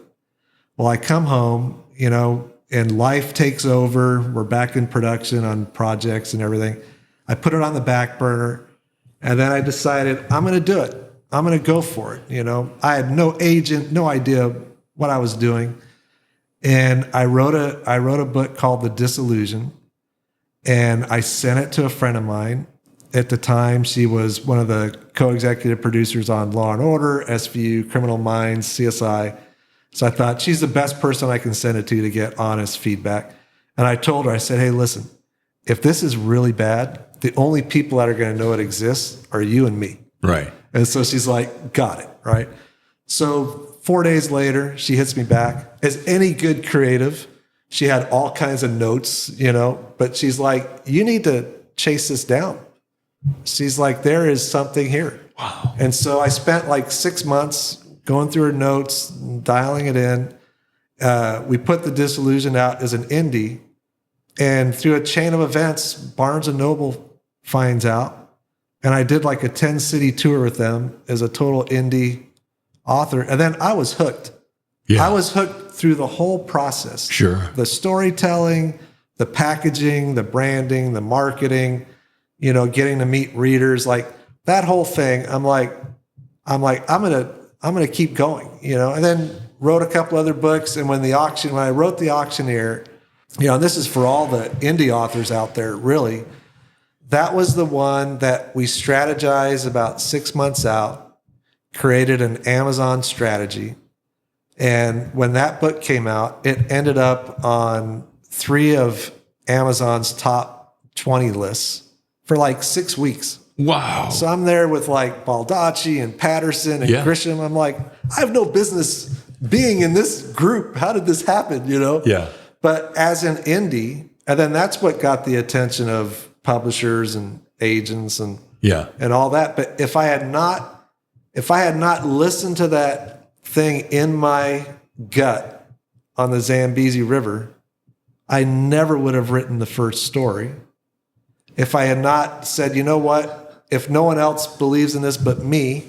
Well, I come home, and life takes over. We're back in production on projects and everything. I put it on the back burner, and then I decided I'm going to do it. I'm going to go for it. I had no agent, no idea what I was doing. And I wrote a book called The Disillusion, and I sent it to a friend of mine. At the time, she was one of the co-executive producers on Law and Order, SVU, Criminal Minds, CSI. So I thought she's the best person I can send it to get honest feedback. And I told her, I said, hey, listen, if this is really bad, the only people that are going to know it exists are you and me. Right. And so she's like, got it. Right. So 4 days later, she hits me back. As any good creative, she had all kinds of notes, but she's like, you need to chase this down. She's like, there is something here. Wow. And so I spent like 6 months going through her notes, dialing it in. We put The Disillusion out as an indie. And through a chain of events, Barnes & Noble finds out. And I did like a 10-city tour with them as a total indie author. And then I was hooked. Yeah. I was hooked through the whole process. Sure. The storytelling, the packaging, the branding, the marketing, getting to meet readers, like that whole thing. I'm gonna keep going, and then wrote a couple other books. And when I wrote The Auctioneer, and this is for all the indie authors out there, really, that was the one that we strategized about 6 months out, created an Amazon strategy. And when that book came out, it ended up on 3 of Amazon's top 20 lists for like 6 weeks. Wow. So I'm there with like Baldacci and Patterson and Grisham. I'm like, I have no business being in this group. How did this happen? Yeah. But as an indie, and then that's what got the attention of publishers and agents and all that. But if I had not listened to that thing in my gut on the Zambezi River, I never would have written the first story. If I had not said, you know what, if no one else believes in this but me,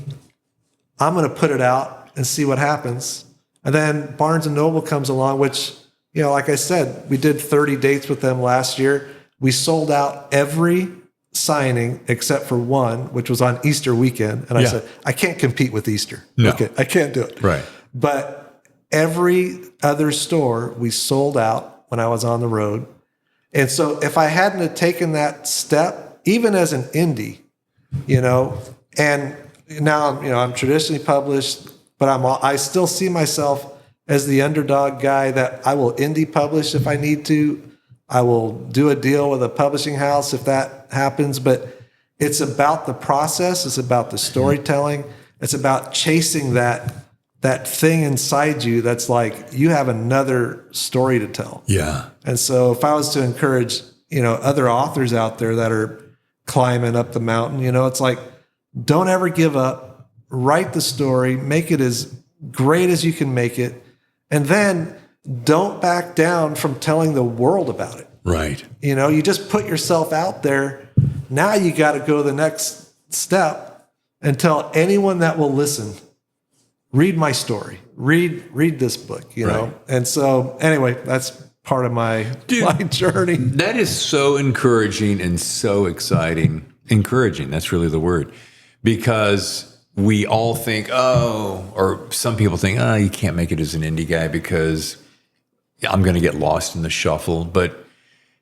I'm going to put it out and see what happens. And then Barnes & Noble comes along, which, like I said, we did 30 dates with them last year. We sold out every signing except for one, which was on Easter weekend. And I said, I can't compete with Easter. No. Okay, I can't do it. Right. But every other store we sold out when I was on the road. And so if I hadn't have taken that step, even as an indie, and now I'm traditionally published, but I still see myself as the underdog guy that I will indie publish if I need to. I will do a deal with a publishing house if that happens, but it's about the process. It's about the storytelling. It's about chasing that thing inside you that's like, you have another story to tell. Yeah. And so if I was to encourage, other authors out there that are climbing up the mountain, it's like, don't ever give up, write the story, make it as great as you can make it. And then don't back down from telling the world about it. Right. You just put yourself out there. Now you got to go the next step and tell anyone that will listen, read my story, read this book, Right. And so anyway, that's part of my journey. That is so encouraging and so exciting. Encouraging, that's really the word. Because we all think, or some people think, you can't make it as an indie guy because I'm going to get lost in the shuffle. But,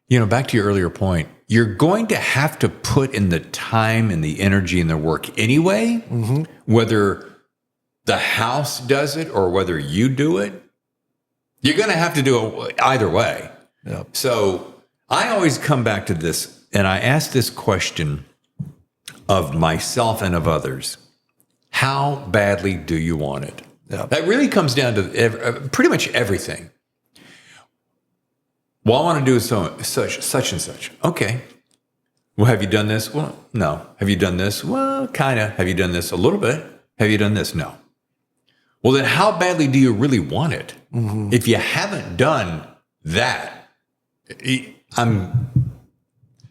back to your earlier point, you're going to have to put in the time and the energy and the work anyway, whether the house does it or whether you do it. You're going to have to do it either way. Yep. So I always come back to this, and I ask this question of myself and of others. How badly do you want it? Yep. That really comes down to pretty much everything. Well, I want to do such and such. Okay. Well, have you done this? Well, no. Have you done this? Well, kind of. Have you done this? A little bit. Have you done this? No. Well, then how badly do you really want it? If you haven't done that,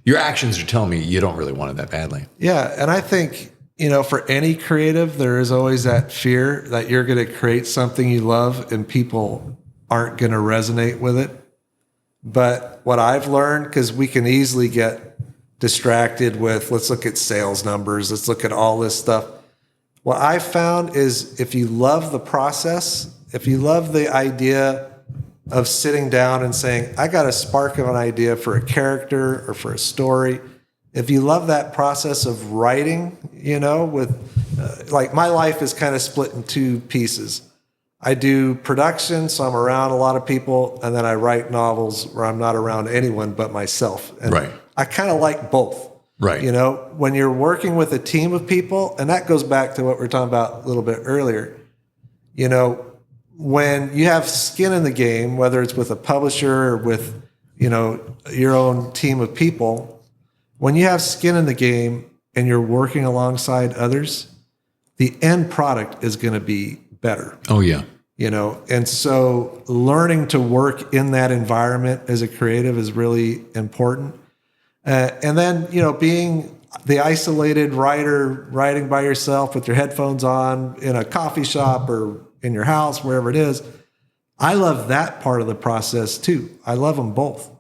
your actions are telling me you don't really want it that badly. Yeah. And I think, for any creative, there is always that fear that you're going to create something you love and people aren't going to resonate with it. But what I've learned, because we can easily get distracted with, let's look at sales numbers, let's look at all this stuff. What I've found is if you love the process, if you love the idea of sitting down and saying, I got a spark of an idea for a character or for a story, if you love that process of writing, with like my life is kind of split in two pieces. I do production, so I'm around a lot of people, and then I write novels where I'm not around anyone but myself. And right. I kind of like both. Right. When you're working with a team of people, and that goes back to what we were talking about a little bit earlier, when you have skin in the game, whether it's with a publisher or with, your own team of people, when you have skin in the game and you're working alongside others, the end product is going to be better. Oh, yeah. And so learning to work in that environment as a creative is really important. And then, being the isolated writer, writing by yourself with your headphones on in a coffee shop or in your house, wherever it is, I love that part of the process too. I love them both.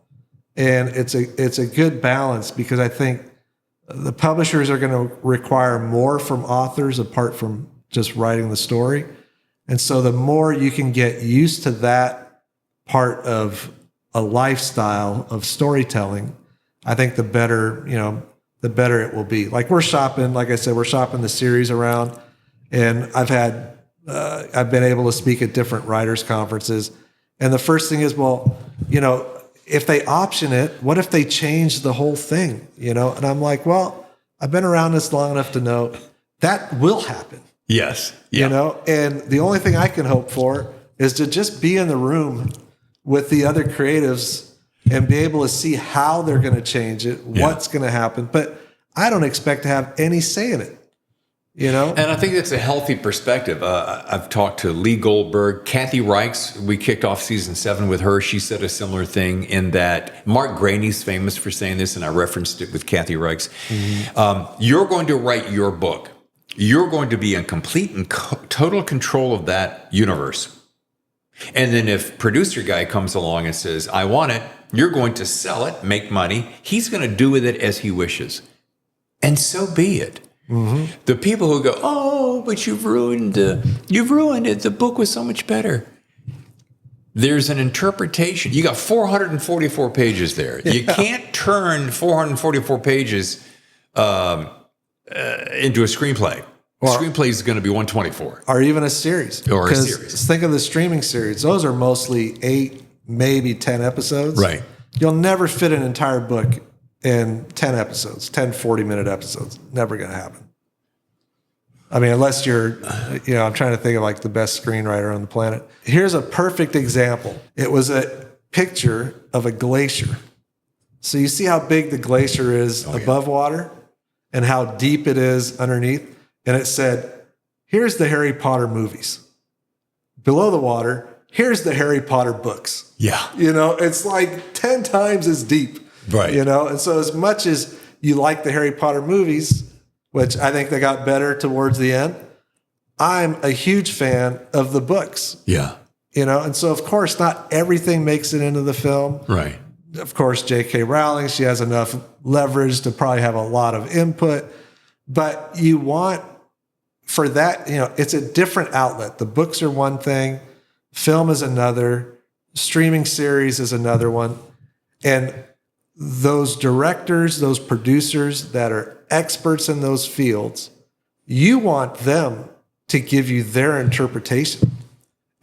And it's a good balance because I think the publishers are going to require more from authors apart from just writing the story. And so the more you can get used to that part of a lifestyle of storytelling, I think the better it will be. Like we're shopping, like I said, we're shopping the series around, and I've been able to speak at different writers' conferences. And the first thing is, if they option it, what if they change the whole thing? And I'm like, well, I've been around this long enough to know that will happen. Yes. Yeah. And the only thing I can hope for is to just be in the room with the other creatives and be able to see how they're going to change it, what's going to happen. But I don't expect to have any say in it, you know? And I think that's a healthy perspective. I've talked to Lee Goldberg, Kathy Reichs. We kicked off season 7 with her. She said a similar thing in that Mark Graney's famous for saying this, and I referenced it with Kathy Reichs. You're going to write your book. You're going to be in complete and total control of that universe. And then if producer guy comes along and says, I want it, you're going to sell it, make money. He's going to do with it as he wishes. And so be it. The people who go, oh, but you've ruined it. The book was so much better. There's an interpretation. You got 444 pages there. You can't turn 444 pages into a screenplay. Well, screenplay is going to be 124. Or even a series. Or a series. Think of the streaming series. Those are mostly 8, maybe 10 episodes. Right. You'll never fit an entire book in 10 episodes, 10 40-minute episodes. Never going to happen. I mean, unless you're, I'm trying to think of like the best screenwriter on the planet. Here's a perfect example. It was a picture of a glacier. So you see how big the glacier is above water and how deep it is underneath? And it said, here's the Harry Potter movies. Below the water, here's the Harry Potter books. Yeah. It's like 10 times as deep. Right. And so as much as you like the Harry Potter movies, which I think they got better towards the end, I'm a huge fan of the books. Yeah. And so of course not everything makes it into the film. Right. Of course, J.K. Rowling, she has enough leverage to probably have a lot of input, but you want for that, it's a different outlet. The books are one thing, film is another, streaming series is another one. And those directors, those producers that are experts in those fields, you want them to give you their interpretation.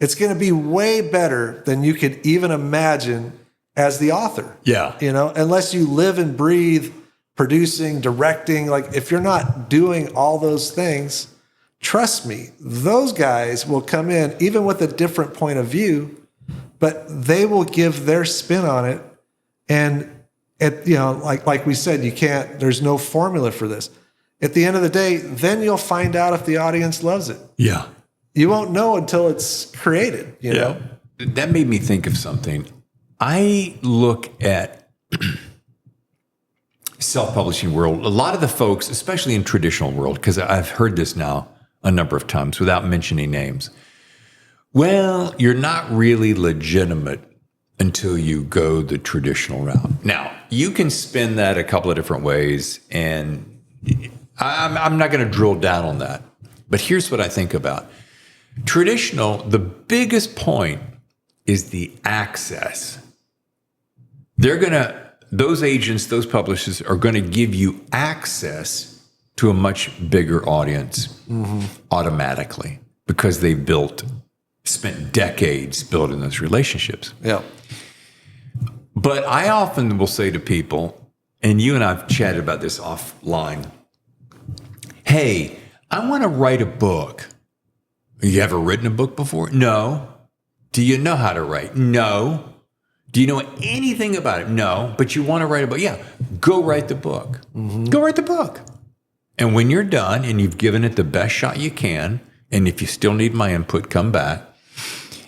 It's going to be way better than you could even imagine as the author. Yeah. Unless you live and breathe producing, directing, like if you're not doing all those things, trust me, those guys will come in even with a different point of view, but they will give their spin on it. And like we said, there's no formula for this. At the end of the day, then you'll find out if the audience loves it. Yeah. You won't know until it's created, you know? That made me think of something. I look at self-publishing world, a lot of the folks, especially in traditional world, because I've heard this now a number of times without mentioning names. Well, you're not really legitimate until you go the traditional route. Now, you can spin that a couple of different ways, and I'm not going to drill down on that. But here's what I think about. Traditional, the biggest point is the access. Those agents, those publishers are going to give you access to a much bigger audience automatically because they spent decades building those relationships. Yeah. But I often will say to people, and you and I have chatted about this offline, hey, I want to write a book. You ever written a book before? No. Do you know how to write? No. Do you know anything about it? No. But you want to write a book? Yeah. Go write the book. Go write the book. And when you're done and you've given it the best shot you can, and if you still need my input, come back.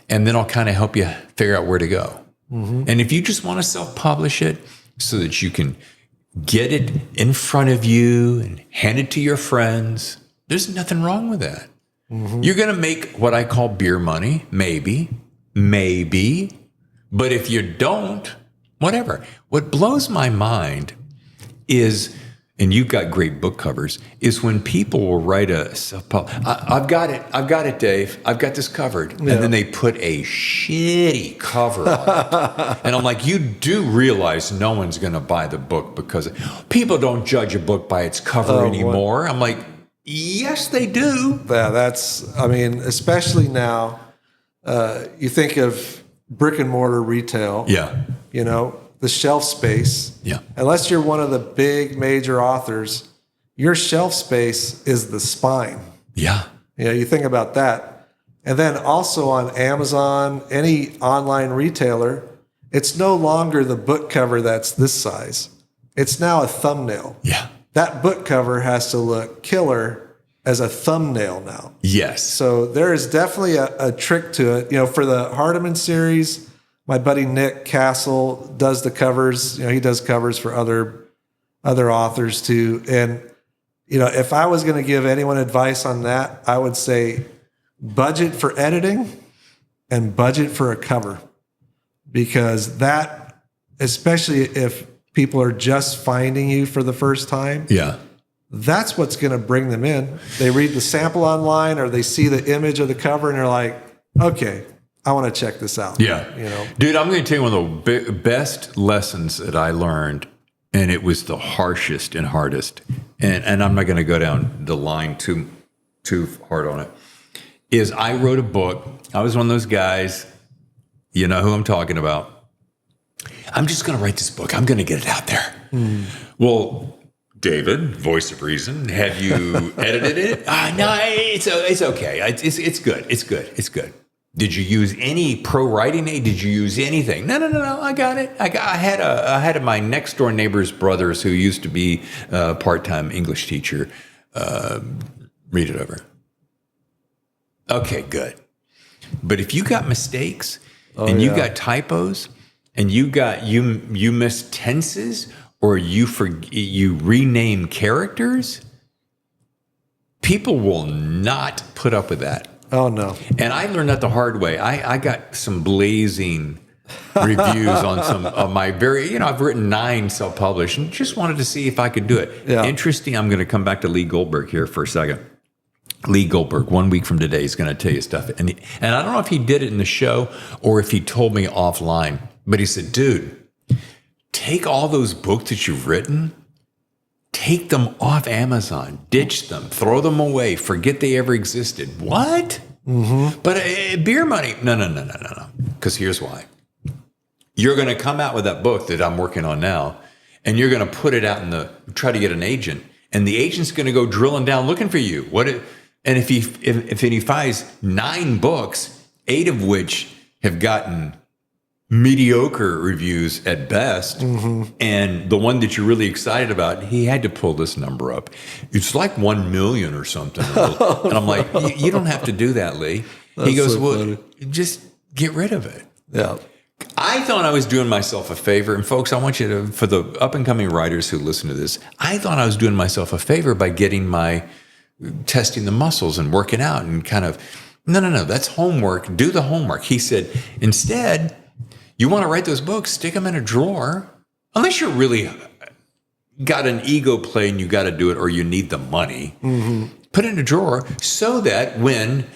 And then I'll kind of help you figure out where to go. And if you just want to self-publish it so that you can get it in front of you and hand it to your friends, there's nothing wrong with that. You're going to make what I call beer money, maybe. But if you don't, whatever. What blows my mind is, and you've got great book covers, is when people will write a self-pub. I've got it, Dave. I've got this covered. Yeah. And then they put a shitty cover on it. And I'm like, you do realize no one's going to buy the book because people don't judge a book by its cover anymore. What? I'm like, yes, they do. Yeah, especially now, you think of brick and mortar retail. Yeah. The shelf space. Yeah. Unless you're one of the big major authors, your shelf space is the spine. Yeah. You think about that. And then also on Amazon, any online retailer, it's no longer the book cover that's this size. It's now a thumbnail. Yeah. That book cover has to look killer as a thumbnail now. Yes. So there is definitely a trick to it. You know, for the Hardiman series, my buddy Nick Castle does the covers. You know, he does covers for other authors too. And, you know, if I was going to give anyone advice on that, I would say budget for editing and budget for a cover. Because that, especially if people are just finding you for the first time, yeah, that's what's going to bring them in. They read the sample online or they see the image of the cover and they're like, okay, I want to check this out. Yeah. You know, dude, I'm going to tell you one of the best lessons that I learned, and it was the harshest and hardest. And I'm not going to go down the line too hard on it. Is I wrote a book. I was one of those guys, you know who I'm talking about. I'm just going to write this book. I'm going to get it out there. Well, David, voice of reason, have you edited it? No, it's okay. It's good. It's good. It's good. Did you use any pro writing aid? Did you use anything? No. I got it. I had my next door neighbor's brothers who used to be a part-time English teacher. Read it over. Okay, good. But if you got mistakes you got typos and you miss tenses or you rename characters, people will not put up with that. Oh, no. And I learned that the hard way. I got some blazing reviews on some of my I've written 9 self-published and just wanted to see if I could do it. Yeah. Interesting. I'm going to come back to Lee Goldberg here for a second. Lee Goldberg, 1 week from today, is going to tell you stuff. And I don't know if he did it in the show or if he told me offline, but he said, dude, take all those books that you've written, take them off Amazon, ditch them, throw them away, forget they ever existed. What? Mm-hmm. But beer money? No. Because here's why. You're going to come out with that book that I'm working on now, and you're going to put it out try to get an agent, and the agent's going to go drilling down looking for you. And if he finds 9 books, 8 of which have gotten mediocre reviews at best, and the one that you're really excited about, he had to pull this number up. It's like 1 million or something. And I'm like, you don't have to do that, Lee. He goes, well, just get rid of it. Yeah. I thought I was doing myself a favor. And folks, I want you to, for the up and coming writers who listen to this, I thought I was doing myself a favor by testing the muscles and working out and kind of, no, that's homework. Do the homework. He said, instead, you want to write those books, stick them in a drawer, unless you're really got an ego play and you got to do it or you need the money. Mm-hmm. Put it in a drawer so that when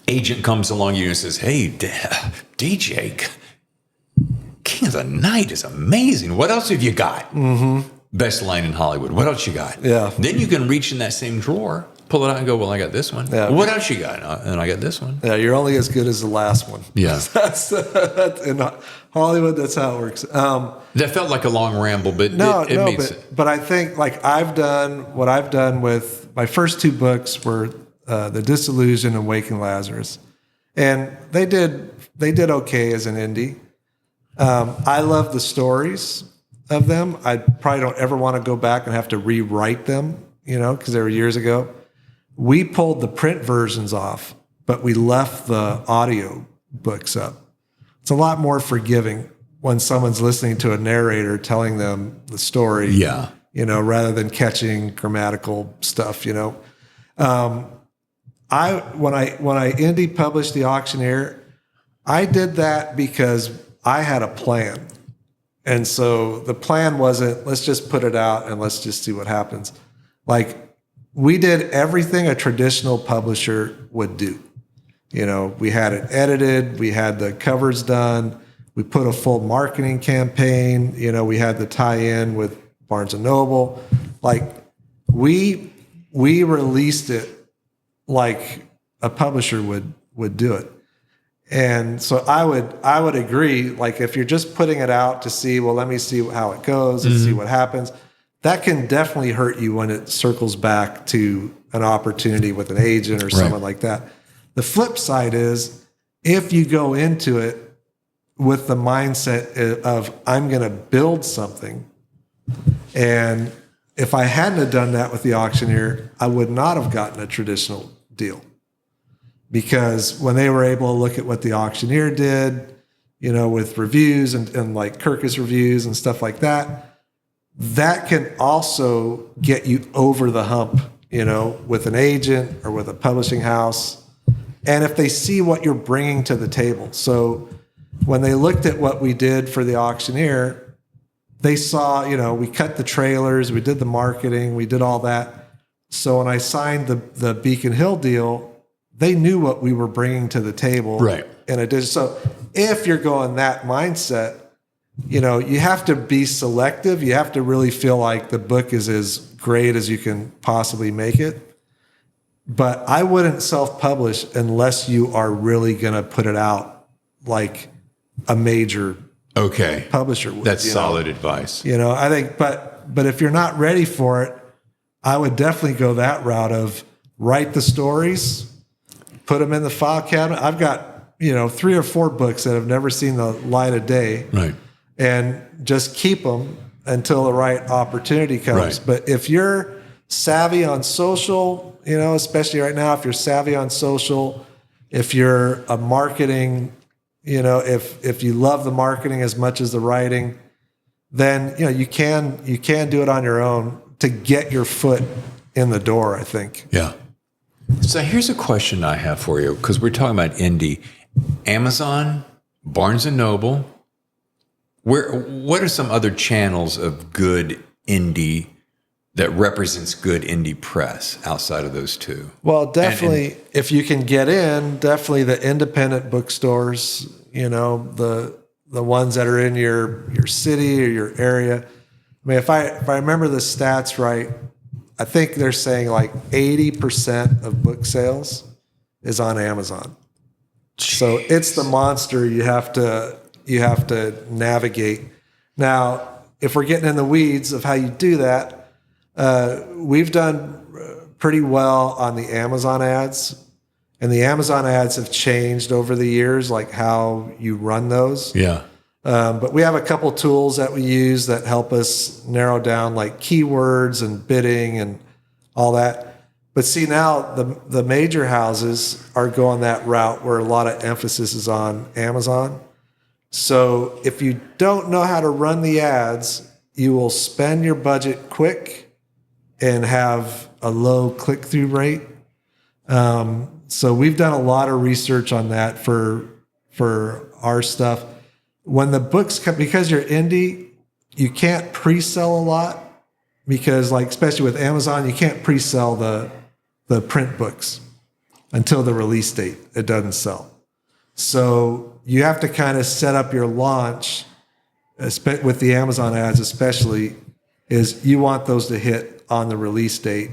agent comes along you and says, hey, DJ, King of the Night is amazing. What else have you got? Mm-hmm. Best line in Hollywood. What else you got? Yeah. Then you can reach in that same drawer, pull it out and go, well, I got this one. Yeah. What else you got? And I got this one. Yeah, you're only as good as the last one. Yeah. That's in Hollywood, that's how it works. That felt like a long ramble, but but I think like what I've done with my first 2 books were The Disillusion and Waking Lazarus. And they did okay as an indie. I love the stories of them. I probably don't ever want to go back and have to rewrite them, because they were years ago. We pulled the print versions off, but we left the audio books up. It's a lot more forgiving when someone's listening to a narrator telling them the story, rather than catching grammatical stuff, when I indie published The Auctioneer, I did that because I had a plan. And so the plan wasn't, let's just put it out and let's just see what happens. Like, we did everything a traditional publisher would do. We had it edited, we had the covers done, we put a full marketing campaign, we had the tie-in with Barnes & Noble. Like, we released it like a publisher would do it. And so I would agree, like, if you're just putting it out to see, well, let me see how it goes and see what happens, that can definitely hurt you when it circles back to an opportunity with an agent or someone like that. The flip side is if you go into it with the mindset of I'm going to build something, and if I hadn't have done that with the auctioneer, I would not have gotten a traditional deal. Because when they were able to look at what the auctioneer did, with reviews and like Kirkus reviews and stuff like that, that can also get you over the hump, with an agent or with a publishing house. And if they see what you're bringing to the table. So when they looked at what we did for the auctioneer, they saw, we cut the trailers, we did the marketing, we did all that. So when I signed the Beacon Hill deal, they knew what we were bringing to the table. Right. And it is. So if you're going that mindset, you have to be selective. You have to really feel like the book is as great as you can possibly make it. But I wouldn't self-publish unless you are really going to put it out like a major publisher would. That's solid advice. I think, but if you're not ready for it, I would definitely go that route of write the stories, put them in the file cabinet. I've got, 3 or 4 books that have never seen the light of day. Right. And just keep them until the right opportunity comes. Right. But if you're savvy on social, especially right now, if you're savvy on social, if you're a marketing, if you love the marketing as much as the writing, then, you can do it on your own to get your foot in the door, I think. Yeah. So here's a question I have for you, because we're talking about indie. Amazon, Barnes & Noble, what are some other channels of good indie that represents good indie press outside of those two? Well, definitely, if you can get in, definitely the independent bookstores, the ones that are in your city or your area. I mean, if I remember the stats right, I think they're saying like 80% of book sales is on Amazon. Jeez. So it's the monster you have to navigate. Now, if we're getting in the weeds of how you do that, we've done pretty well on the Amazon ads, and the Amazon ads have changed over the years, like how you run those. Yeah. But we have a couple tools that we use that help us narrow down like keywords and bidding and all that. But see, now the major houses are going that route where a lot of emphasis is on Amazon. So if you don't know how to run the ads, you will spend your budget quick and have a low click-through rate. So we've done a lot of research on that for our stuff. When the books come, because you're indie, you can't pre-sell a lot because, like, especially with Amazon, you can't pre-sell the print books until the release date. It doesn't sell. So you have to kind of set up your launch with the Amazon ads, especially, is you want those to hit on the release date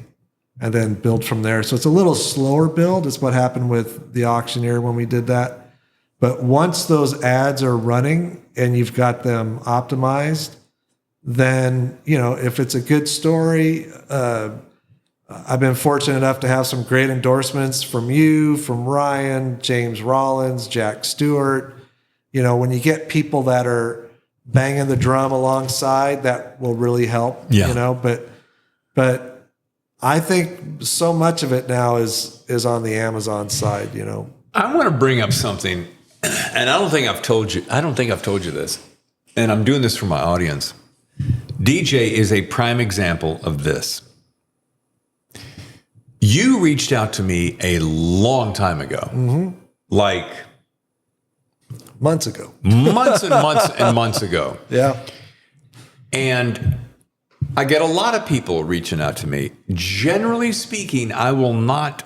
and then build from there. So it's a little slower build. It's what happened with the auctioneer when we did that. But once those ads are running and you've got them optimized, then, if it's a good story, I've been fortunate enough to have some great endorsements from you, from Ryan, James Rollins, Jack Stewart. When you get people that are banging the drum alongside, that will really help, but I think so much of it now is on the Amazon side, I want to bring up something. And I don't think I've told you this, and I'm doing this for my audience. DJ is a prime example of this. You reached out to me a long time ago, like months ago, months and months and months ago. Yeah. And I get a lot of people reaching out to me. Generally speaking, I will not.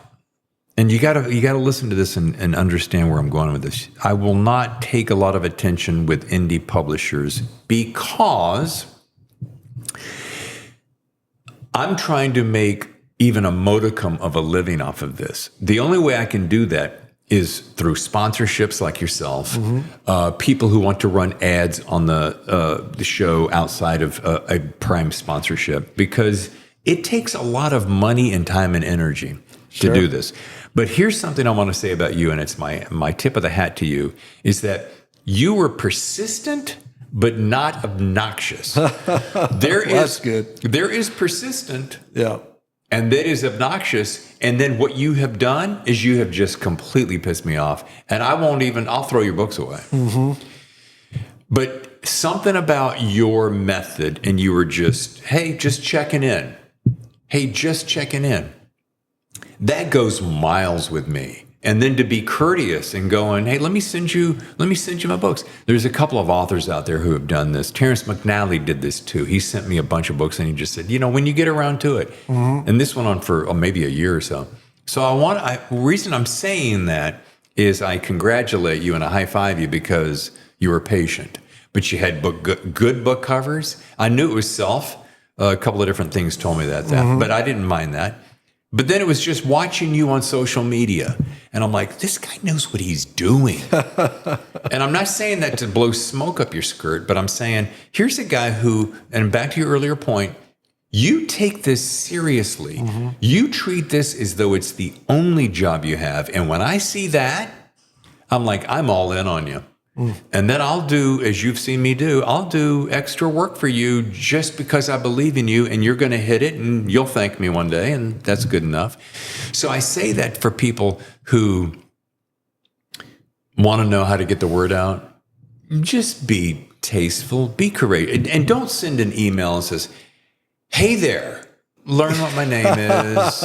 And you gotta listen to this and understand where I'm going with this. I will not take a lot of attention with indie publishers because I'm trying to make even a modicum of a living off of this. The only way I can do that is through sponsorships like yourself, people who want to run ads on the show outside of a prime sponsorship, because it takes a lot of money and time and energy. to do this. But here's something I want to say about you, and it's my tip of the hat to you, is that you were persistent but not obnoxious. That's good. There is persistent. Yeah. And that is obnoxious. And then what you have done is you have just completely pissed me off. And I'll throw your books away. Mm-hmm. But something about your method, and you were just checking in. Hey, just checking in. That goes miles with me. And then to be courteous and going, hey, let me send you my books. There's a couple of authors out there who have done this. Terrence McNally did this too. He sent me a bunch of books and he just said, when you get around to it. Mm-hmm. And this went on for maybe a year or so. So the reason I'm saying that is I congratulate you and I high five you because you were patient. But you had good book covers. I knew it was self. A couple of different things told me that, but I didn't mind that. But then it was just watching you on social media. And I'm like, this guy knows what he's doing. And I'm not saying that to blow smoke up your skirt, but I'm saying, here's a guy who, and back to your earlier point, you take this seriously. Mm-hmm. You treat this as though it's the only job you have. And when I see that, I'm like, I'm all in on you. And then I'll do, as you've seen me do, I'll do extra work for you just because I believe in you and you're going to hit it and you'll thank me one day and that's good enough. So I say that for people who want to know how to get the word out. Just be tasteful, be courageous, and don't send an email that says, hey there. Learn what my name is.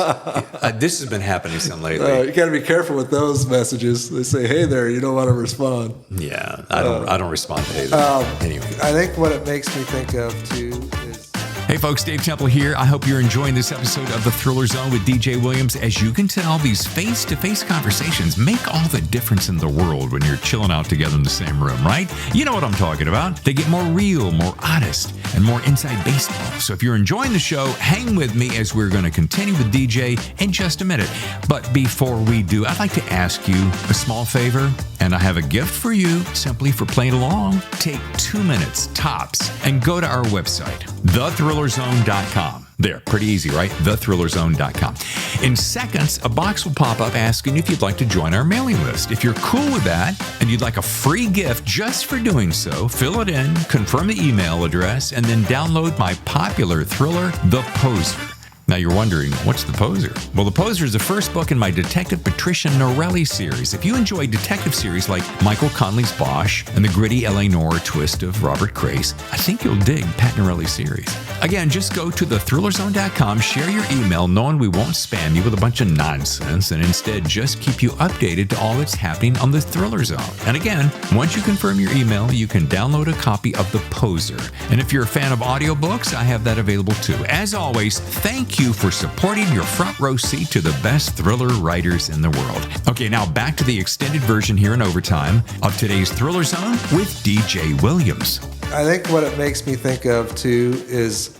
This has been happening some lately. You got to be careful with those messages. They say, "Hey there," you don't want to respond. Yeah, I don't respond to hey there. Anyway, I think what it makes me think of too is. Hey folks, Dave Temple here. I hope you're enjoying this episode of The Thriller Zone with DJ Williams. As you can tell, these face-to-face conversations make all the difference in the world when you're chilling out together in the same room, right? You know what I'm talking about. They get more real, more honest, and more inside baseball. So if you're enjoying the show, hang with me as we're going to continue with DJ in just a minute. But before we do, I'd like to ask you a small favor, and I have a gift for you simply for playing along. Take 2 minutes, tops, and go to our website, thethrillerzone.com. There, pretty easy, right? Thethrillerzone.com. In seconds, a box will pop up asking if you'd like to join our mailing list. If you're cool with that and you'd like a free gift just for doing so, fill it in, confirm the email address, and then download my popular thriller, The Poser. Now you're wondering, what's The Poser? Well, The Poser is the first book in my Detective Patricia Norelli series. If you enjoy detective series like Michael Conley's Bosch and the gritty L.A. Noir twist of Robert Crace, I think you'll dig Pat Norelli's series. Again, just go to thethrillerzone.com, share your email knowing we won't spam you with a bunch of nonsense, and instead just keep you updated to all that's happening on The Thriller Zone. And again, once you confirm your email, you can download a copy of The Poser. And if you're a fan of audiobooks, I have that available too. As always, thank you for supporting your front row seat to the best thriller writers in the world. Okay, now back to the extended version here in overtime of today's Thriller Zone with DJ Williams. I think what it makes me think of too is,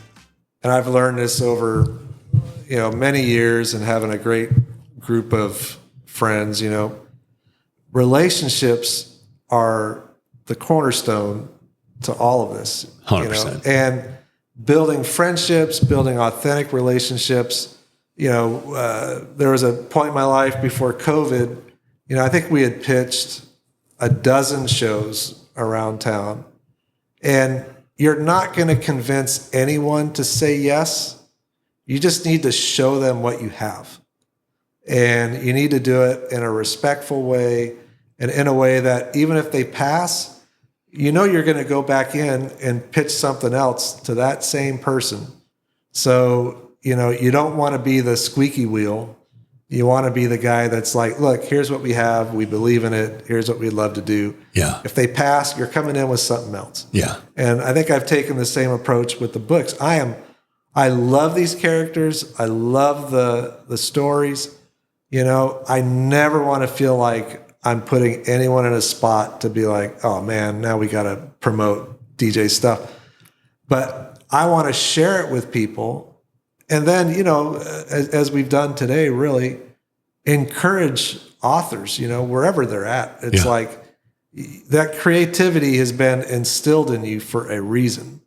and I've learned this over, many years and having a great group of friends, relationships are the cornerstone to all of this. 100%. And building friendships, building authentic relationships. There was a point in my life before COVID, I think we had pitched a dozen shows around town. And you're not going to convince anyone to say yes. You just need to show them what you have. And you need to do it in a respectful way and in a way that even if they pass, you're going to go back in and pitch something else to that same person. So, you don't want to be the squeaky wheel. You want to be the guy that's like, look, here's what we have. We believe in it. Here's what we'd love to do. Yeah. If they pass, you're coming in with something else. Yeah. And I think I've taken the same approach with the books. I love these characters. I love the stories. I never want to feel like I'm putting anyone in a spot to be like, oh man, now we got to promote DJ stuff. But I want to share it with people. And then, as we've done today, really encourage authors, wherever they're at. It's like that creativity has been instilled in you for a reason.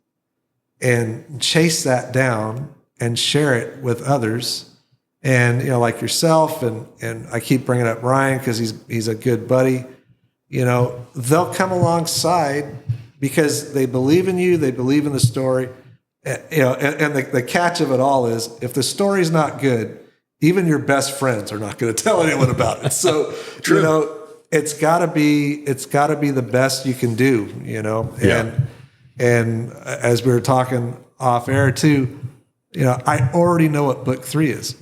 And chase that down and share it with others And, like yourself, and I keep bringing up Ryan because he's a good buddy, they'll come alongside because they believe in you, they believe in the story. And the catch of it all is if the story's not good, even your best friends are not going to tell anyone about it. So, True. it's gotta be the best you can do, and as we were talking off air too, I already know what book 3 is.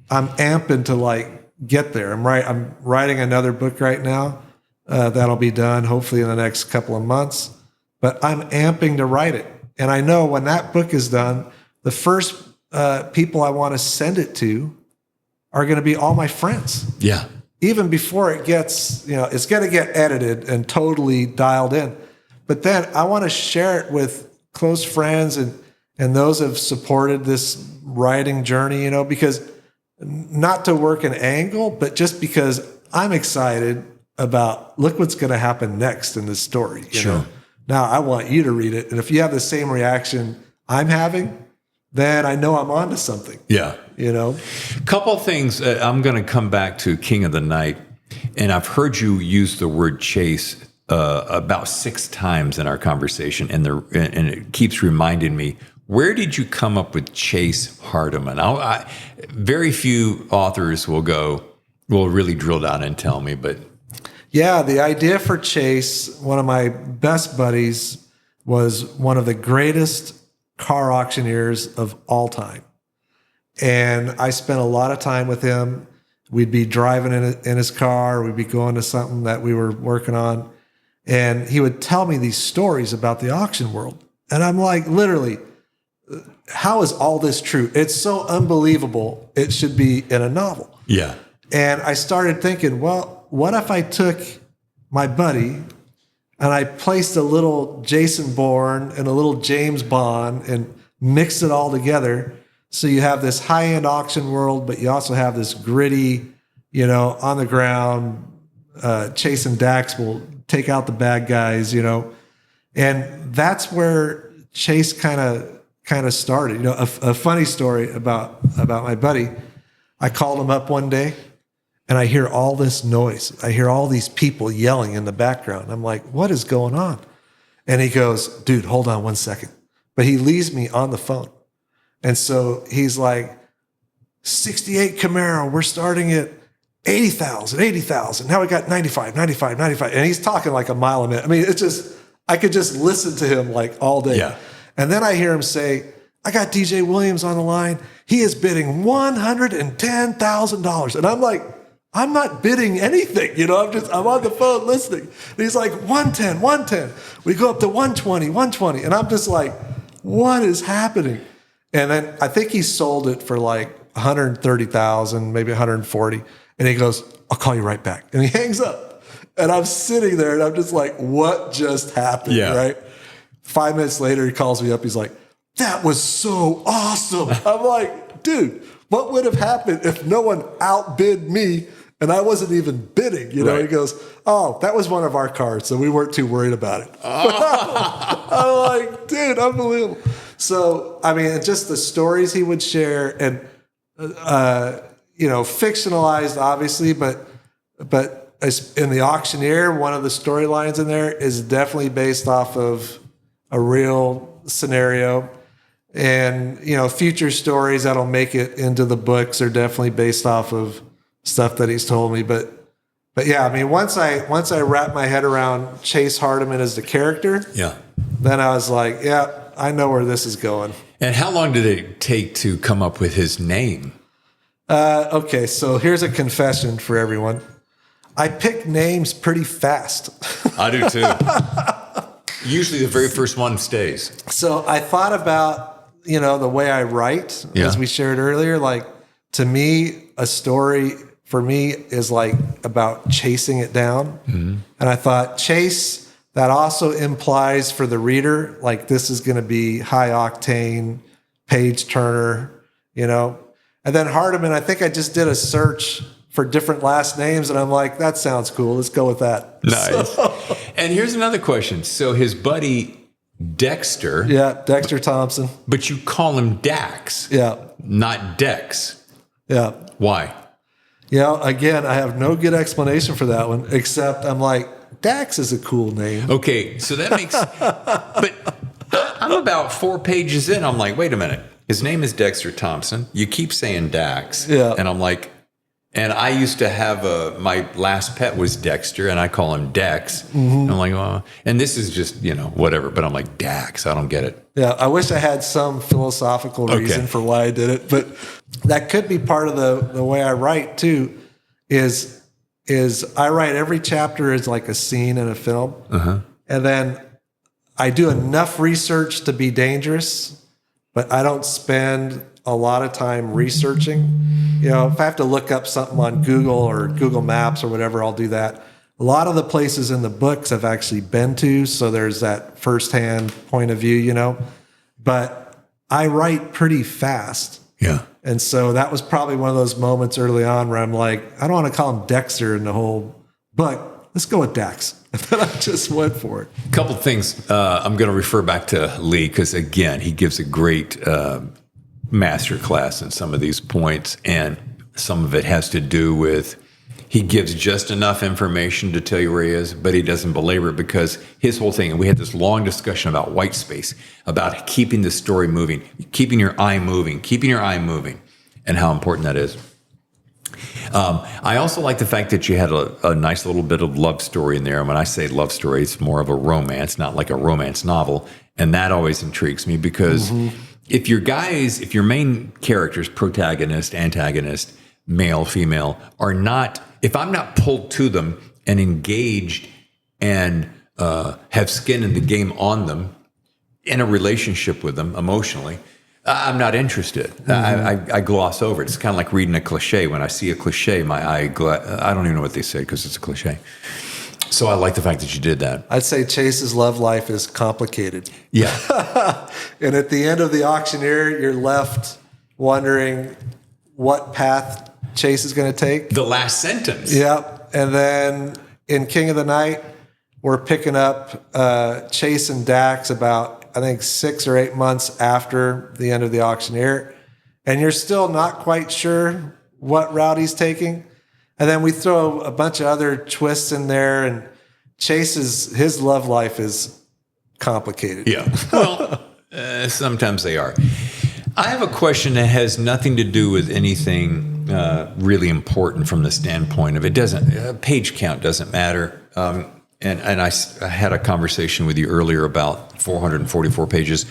I'm amping to get there. I'm writing another book right now. That'll be done hopefully in the next couple of months, but I'm amping to write it. And I know when that book is done, the first people I want to send it to are going to be all my friends. Yeah. Even before it gets, it's going to get edited and totally dialed in. But then I want to share it with close friends and those who have supported this writing journey, because not to work an angle, but just because I'm excited about look what's going to happen next in this story. Sure. Now I want you to read it. And if you have the same reaction I'm having, then I know I'm onto something. Yeah. Couple things. I'm going to come back to King of the Night. And I've heard you use the word chase about 6 times in our conversation. And it keeps reminding me, where did you come up with Chase Hardiman? Very few authors will really drill down and tell me, but. Yeah, the idea for Chase, one of my best buddies, was one of the greatest car auctioneers of all time. And I spent a lot of time with him. We'd be driving in his car. We'd be going to something that we were working on. And he would tell me these stories about the auction world. And I'm like, literally, how is all this true? It's so unbelievable. It should be in a novel. Yeah. And I started thinking, well, what if I took my buddy and I placed a little Jason Bourne and a little James Bond and mixed it all together. So you have this high-end auction world, but you also have this gritty, on the ground, Chase and Dax will take out the bad guys, and that's where Chase kind of started. A funny story about my buddy. I called him up one day and I hear all this noise. I hear all these people yelling in the background. I'm like, what is going on? And he goes, dude, hold on one second. But he leaves me on the phone. And so he's like, 68 Camaro, we're starting at 80,000. Now we got 95. And he's talking like a mile a minute. I mean, it's just, I could just listen to him like all day. Yeah. And then I hear him say, I got DJ Williams on the line. He is bidding $110,000. And I'm like, I'm not bidding anything. I'm on the phone listening. And he's like, 110. We go up to 120. And I'm just like, what is happening? And then I think he sold it for like 130,000, maybe 140. And he goes, I'll call you right back. And he hangs up. And I'm sitting there and I'm just like, what just happened? Yeah. Right? 5 minutes later, he calls me up. He's like, that was so awesome. I'm like, dude, what would have happened if no one outbid me and I wasn't even bidding? Right. He goes, oh, that was one of our cars, so we weren't too worried about it. Oh. I'm like, dude, unbelievable. So, I mean, just the stories he would share and, fictionalized, obviously, but in The Auctioneer, one of the storylines in there is definitely based off of a real scenario. And, future stories that'll make it into the books are definitely based off of stuff that he's told me. But yeah, I mean, once I wrapped my head around Chase Hardiman as the character, then I was like, yeah, I know where this is going. And how long did it take to come up with his name? Okay, so here's a confession for everyone. I pick names pretty fast. I do too. Usually the very first one stays. So I thought about, the way I write, as we shared earlier. Like, to me, a story for me is like about chasing it down. Mm-hmm. And I thought, chase, that also implies for the reader, like this is going to be high octane, page turner, And then Hardiman, I think I just did a search for different last names, and I'm like, that sounds cool. Let's go with that. Nice. So. And here's another question. So his buddy Dexter. Yeah, Dexter Thompson. But you call him Dax. Yeah. Not Dex. Yeah. Why? Again, I have no good explanation for that one, except I'm like, Dax is a cool name. Okay, so that makes, but I'm about 4 pages in. I'm like, wait a minute. His name is Dexter Thompson. You keep saying Dax. Yeah. And I'm like, and I used to have my last pet was Dexter, and I call him Dex. And I'm like, well, and this is just, whatever. But I'm like, Dax, I don't get it. Yeah, I wish I had some philosophical reason for why I did it, but that could be part of the way I write too. Is I write every chapter as like a scene in a film, and then I do enough research to be dangerous, but I don't spend a lot of time researching. If I have to look up something on Google or Google Maps or whatever, I'll do that. A lot of the places in the books I've actually been to, so there's that firsthand point of view, but I write pretty fast. Yeah. And so that was probably one of those moments early on where I'm like, I don't want to call him Dexter in the whole book. Let's go with Dax. And then I just went for it. A couple of things. I'm going to refer back to Lee because, again, he gives a great master class in some of these points. And some of it has to do with he gives just enough information to tell you where he is, but he doesn't belabor it because his whole thing, and we had this long discussion about white space, about keeping the story moving, keeping your eye moving, and how important that is. I also like the fact that you had a nice little bit of love story in there. And when I say love story, it's more of a romance, not like a romance novel. And that always intrigues me because if your main characters, protagonist, antagonist, male, female, are not, if I'm not pulled to them and engaged and have skin in the game on them, in a relationship with them emotionally, I'm not interested. I gloss over it. It's kind of like reading a cliche. When I see a cliche, my eye, I don't even know what they say because it's a cliche. So I like the fact that you did that. I'd say Chase's love life is complicated. Yeah. And at the end of The Auctioneer, you're left wondering what path Chase is going to take. The last sentence. Yep. And then in King of the Night, we're picking up Chase and Dax about, I think, 6 or 8 months after the end of The Auctioneer. And you're still not quite sure what route he's taking. And then we throw a bunch of other twists in there, and his love life is complicated. Yeah. Well, sometimes they are. I have a question that has nothing to do with anything really important from the standpoint of page count doesn't matter. And I had a conversation with you earlier about 444 pages.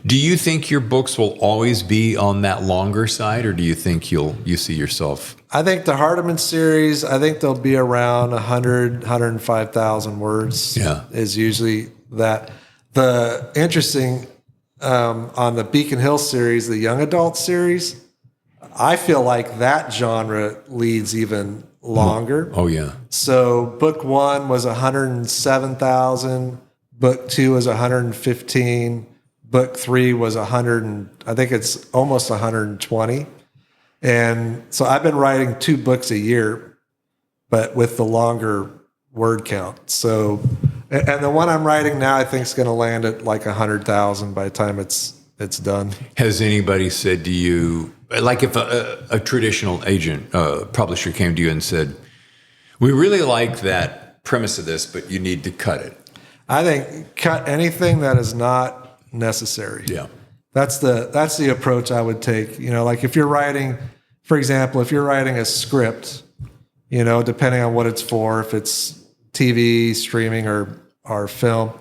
Do you think your books will always be on that longer side, or do you think you see yourself? I think the Hardiman series, I think they'll be around 100, 105,000 words. Yeah. Is usually that. The interesting, on the Beacon Hill series, the young adult series, I feel like that genre leads even longer. Oh, yeah. So book 1 was 107,000. Book 2 was 115. Book 3 was 100. I think it's almost 120. And so I've been writing 2 books a year, but with the longer word count. So, and the one I'm writing now, I think is going to land at like 100,000 by the time it's done. Has anybody said to you, like if a traditional agent, publisher came to you and said, we really like that premise of this, but you need to cut it? I think cut anything that is not necessary. Yeah. That's the approach I would take. Like if you're writing, for example, if you're writing a script, depending on what it's for, if it's TV, streaming, or film,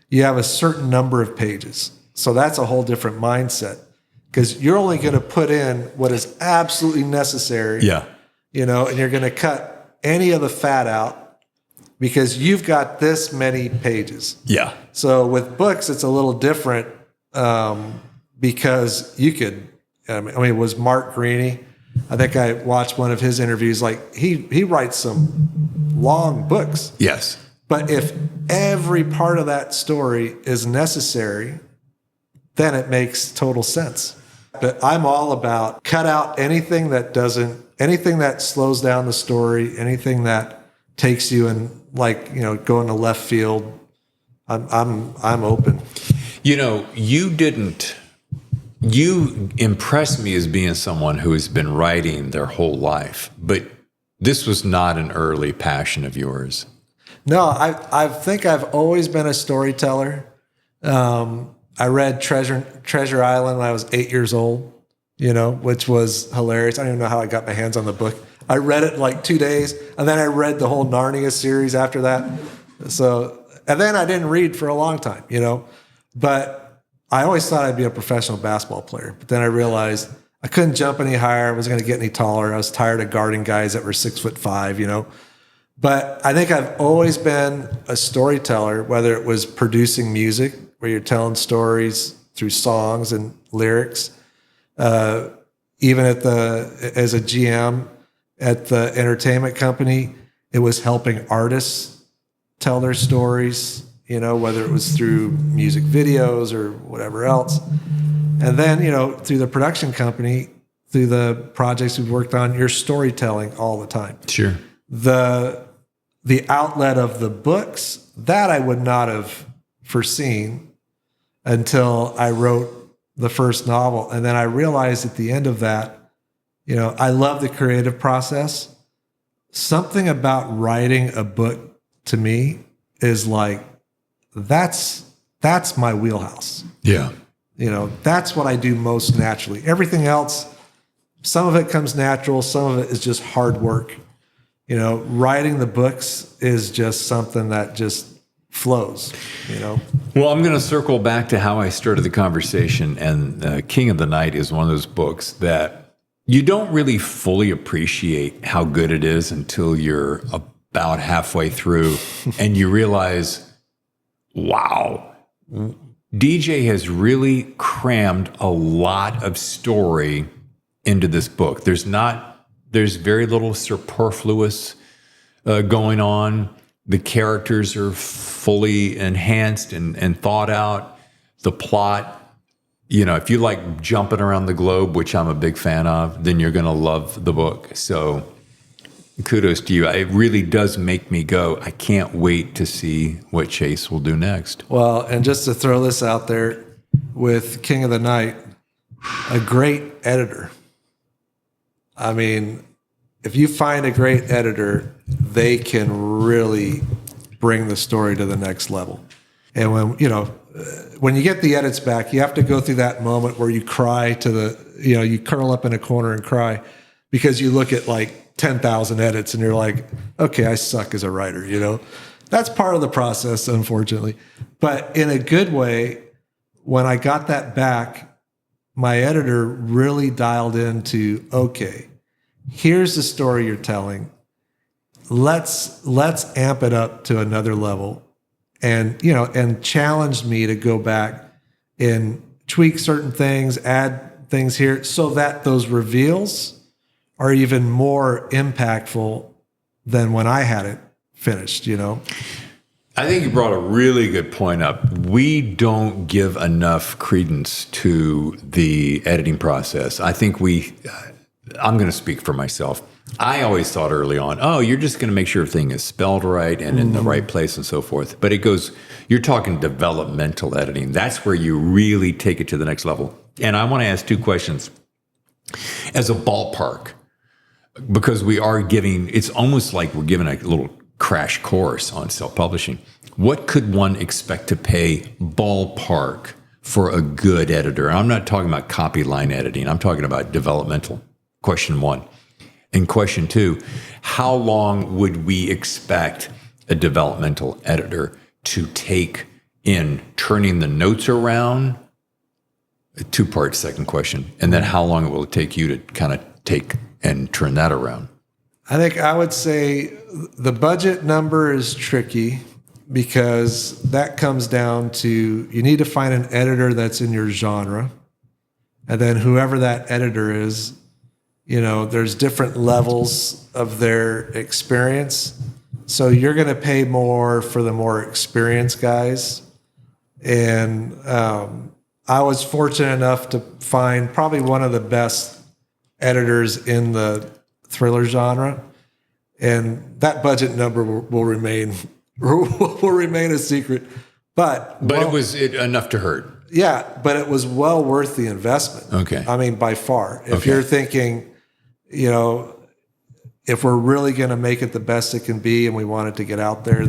you have a certain number of pages. So that's a whole different mindset because you're only going to put in what is absolutely necessary. Yeah. And you're going to cut any of the fat out because you've got this many pages. Yeah. So with books, it's a little different because you could, it was Mark Greaney. I think I watched one of his interviews. Like he writes some long books. Yes. But if every part of that story is necessary, then it makes total sense. But I'm all about cut out anything that slows down the story, anything that takes you in, go into left field. I'm open. You didn't You impress me as being someone who has been writing their whole life, but this was not an early passion of yours. No, I think I've always been a storyteller. I read Treasure Island when I was 8 years old, which was hilarious. I don't even know how I got my hands on the book. I read it in like 2 days, and then I read the whole Narnia series after that. And then I didn't read for a long time, But I always thought I'd be a professional basketball player. But then I realized I couldn't jump any higher. I wasn't going to get any taller. I was tired of guarding guys that were 6'5", But I think I've always been a storyteller, whether it was producing music, where you're telling stories through songs and lyrics. Even as a GM at the entertainment company, it was helping artists tell their stories, whether it was through music videos or whatever else. And then, through the production company, through the projects we've worked on, you're storytelling all the time. Sure. The outlet of the books, that I would not have foreseen until I wrote the first novel. And then I realized at the end of that, I love the creative process. Something about writing a book to me is like, that's my wheelhouse. Yeah. That's what I do most naturally. Everything else, some of it comes natural. Some of it is just hard work. Writing the books is just something that just flows, Well, I'm going to circle back to how I started the conversation. And King of the Night is one of those books that you don't really fully appreciate how good it is until you're about halfway through and you realize, wow, DJ has really crammed a lot of story into this book. There's very little superfluous going on. The characters are fully enhanced and thought out. The plot, if you like jumping around the globe, which I'm a big fan of, then you're going to love the book. So kudos to you. It really does make me go, I can't wait to see what Chase will do next. Well, and just to throw this out there, with King of the Night, a great editor. I mean, if you find a great editor, they can really bring the story to the next level. And when you get the edits back, you have to go through that moment where you cry you curl up in a corner and cry because you look at like 10,000 edits and you're like, okay, I suck as a writer, That's part of the process, unfortunately. But in a good way, when I got that back, my editor really dialed into, okay, here's the story you're telling. Let's amp it up to another level, and challenged me to go back and tweak certain things, add things here, so that those reveals are even more impactful than when I had it finished. I think you brought a really good point up. We don't give enough credence to the editing process. I think I'm going to speak for myself. I always thought early on, you're just going to make sure everything is spelled right and in the right place and so forth. But you're talking developmental editing. That's where you really take it to the next level. And I want to ask two questions as a ballpark, because it's almost like we're giving a little crash course on self-publishing. What could one expect to pay ballpark for a good editor? I'm not talking about copy line editing. I'm talking about developmental. Question one. And question two, how long would we expect a developmental editor to take in turning the notes around? A two-part second question. And then how long will it take you to kind of take and turn that around? I think I would say the budget number is tricky because that comes down to, you need to find an editor that's in your genre. And then whoever that editor is, there's different levels of their experience. So you're going to pay more for the more experienced guys. And I was fortunate enough to find probably one of the best editors in the thriller genre. And that budget number will remain a secret. But it was enough to hurt. Yeah, but it was well worth the investment. Okay. I mean, by far. If you're thinking, if we're really going to make it the best it can be and we want it to get out there,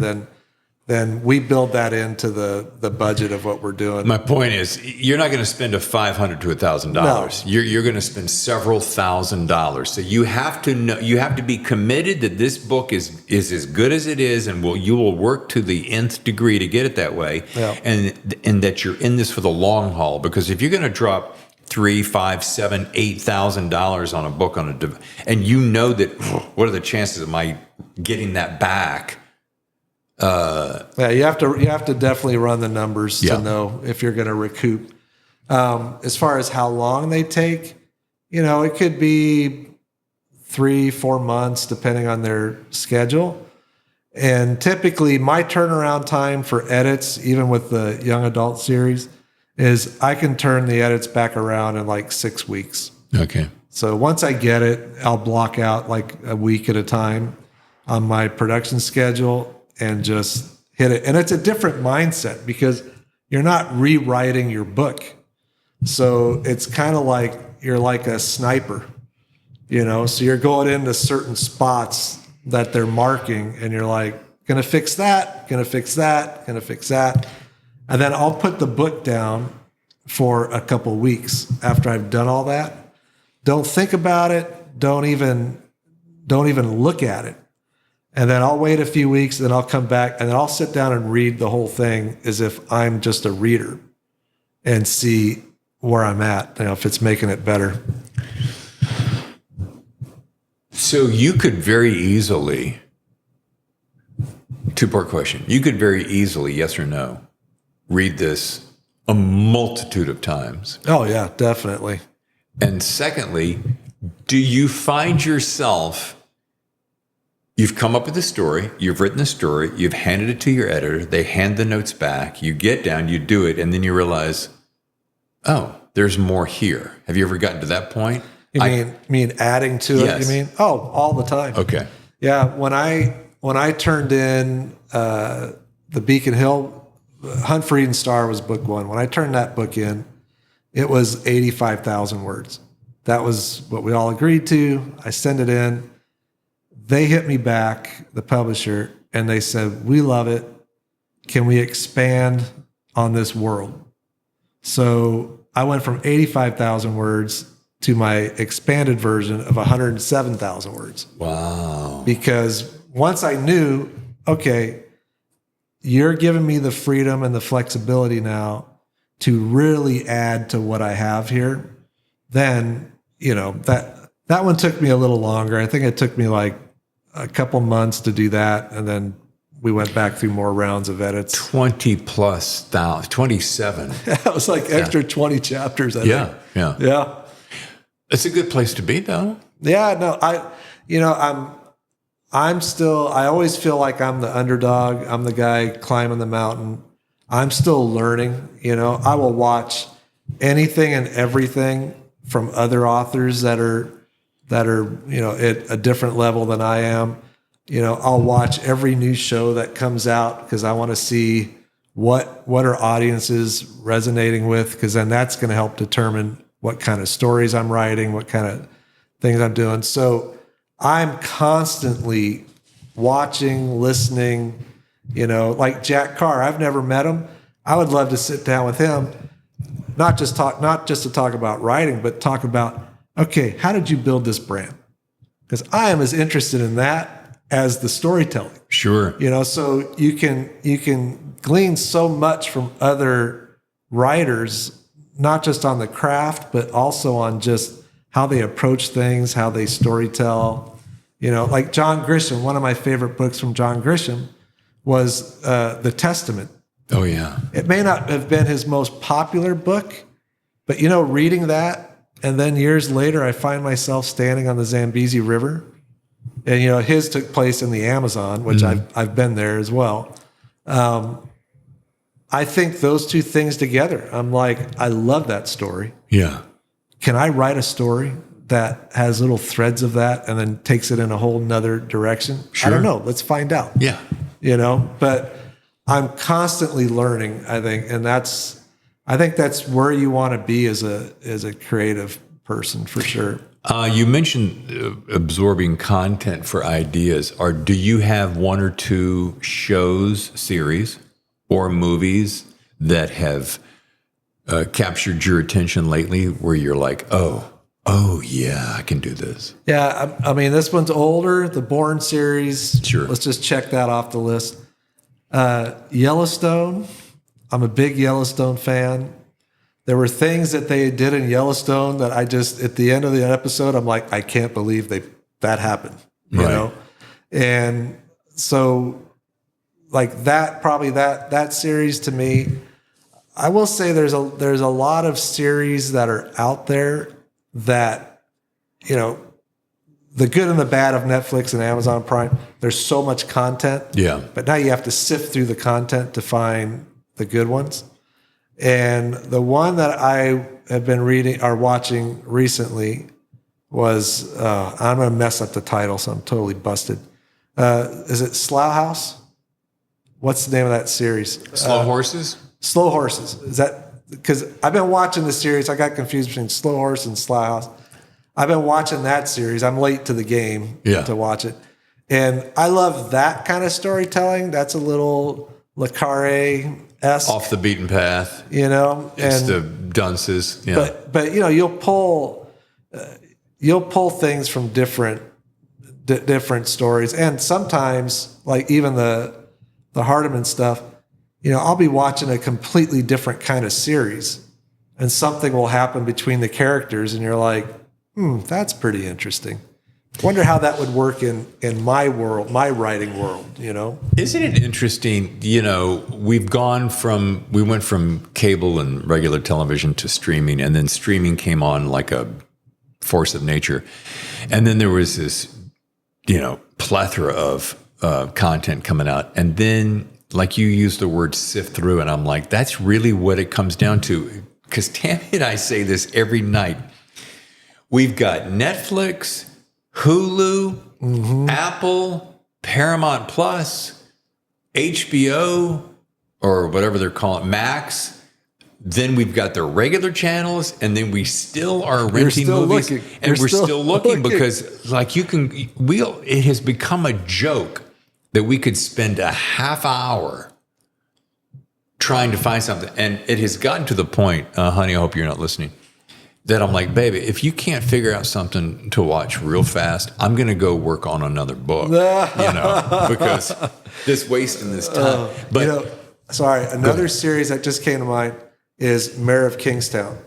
then we build that into the budget of what we're doing. My point is, you're not going to spend $500 to $1,000. No. You're going to spend several $1,000s. So you have to know, you have to be committed that this book is as good as it is, and you will work to the nth degree to get it that way, and that you're in this for the long haul. Because if you're going to drop $3,000, $5,000, $7,000, $8,000 on a book and you know that, what are the chances of my getting that back? You have to definitely run the numbers to know if you're going to recoup. As far as how long they take, it could be 3-4 months depending on their schedule. And typically my turnaround time for edits, even with the young adult series, is I can turn the edits back around in like 6 weeks. Okay. So once I get it, I'll block out like a week at a time on my production schedule and just hit it. And it's a different mindset because you're not rewriting your book. So it's kind of like you're like a sniper, so you're going into certain spots that they're marking and you're like, gonna fix that, gonna fix that, gonna fix that. And then I'll put the book down for a couple weeks after I've done all that. Don't think about it. Don't even look at it. And then I'll wait a few weeks, then I'll come back, and then I'll sit down and read the whole thing as if I'm just a reader and see where I'm at, if it's making it better. So you could very easily, two-part question, you could very easily, yes or no, read this a multitude of times. Oh, yeah, definitely. And secondly, do you find yourself... You've come up with a story, you've written a story, you've handed it to your editor, they hand the notes back, you get down, you do it, and then you realize, oh, there's more here. Have you ever gotten to that point? You mean adding to Yes. it? You mean? Oh, all the time. Okay. Yeah, when I turned in the Beacon Hill, Hunt for Eden Star was book 1. When I turned that book in, it was 85,000 words. That was what we all agreed to. I sent it in. They hit me back, the publisher, and they said, we love it. Can we expand on this world? So I went from 85,000 words to my expanded version of 107,000 words. Wow. Because once I knew, okay, you're giving me the freedom and the flexibility now to really add to what I have here, then, that one took me a little longer. I think it took me like a couple months to do that. And then we went back through more rounds of edits. 27. That was like extra 20 chapters. I think. Yeah. It's a good place to be though. Yeah, no, I always feel like I'm the underdog. I'm the guy climbing the mountain. I'm still learning, I will watch anything and everything from other authors that are, at a different level than I am. I'll watch every new show that comes out because I want to see what are audiences resonating with, because then that's going to help determine what kind of stories I'm writing, what kind of things I'm doing. So I'm constantly watching, listening, like Jack Carr. I've never met him. I would love to sit down with him, not just to talk about writing, but talk about, okay, how did you build this brand? Because I am as interested in that as the storytelling. Sure. So you can glean so much from other writers, not just on the craft, but also on just how they approach things, how they storytell. Like John Grisham, one of my favorite books from John Grisham was The Testament. Oh, yeah. It may not have been his most popular book, but, reading that, and then years later, I find myself standing on the Zambezi River. And, his took place in the Amazon, which I've been there as well. I think those two things together, I'm like, I love that story. Yeah. Can I write a story that has little threads of that and then takes it in a whole nother direction? Sure. I don't know. Let's find out. Yeah. But I'm constantly learning, I think. And I think that's where you want to be as a creative person for sure. You mentioned absorbing content for ideas. Or do you have one or two shows, series, or movies that have captured your attention lately where you're like, oh yeah, I can do this? Yeah, I mean, this one's older, the Bourne series. Sure. Let's just check that off the list. Yellowstone. I'm a big Yellowstone fan. There were things that they did in Yellowstone that I just, at the end of the episode, I'm like, I can't believe that happened, you know? And so like that series to me, I will say there's a lot of series that are out there that, you know, the good and the bad of Netflix and Amazon Prime, there's so much content. Yeah. But now you have to sift through the content to find the good ones. And the one that I have been reading or watching recently was, I'm going to mess up the title, so I'm totally busted. Is it Slough House? What's the name of that series? Slow Horses? Slow Horses. Is that, because I've been watching the series. I got confused between Slow Horse and Slough House. I've been watching that series. I'm late to the game to watch it. And I love that kind of storytelling. That's a little Le Carre-esque. Off the beaten path. You know? It's the dunces. Yeah. But you know, you'll pull things from different stories. And sometimes, like even the Hardiman stuff, you know, I'll be watching a completely different kind of series and something will happen between the characters and you're like, that's pretty interesting. Wonder how that would work in my world, my writing world, you know? Isn't it interesting? You know, we went from cable and regular television to streaming, and then streaming came on like a force of nature. And then there was this, you know, plethora of content coming out. And then, like you used the word sift through, and I'm like, that's really what it comes down to. Because Tammy and I say this every night. We've got Netflix, Hulu, Apple, Paramount Plus, HBO, or whatever they're calling it, Max. Then we've got the regular channels, and then we still are renting movies, and we're still looking because, like, it has become a joke that we could spend a half hour trying to find something, and it has gotten to the point, honey, I hope you're not listening, that I'm like, baby, if you can't figure out something to watch real fast, I'm going to go work on another book, you know, because this wasting this time. But you know, sorry, another series that just came to mind is Mayor of Kingstown.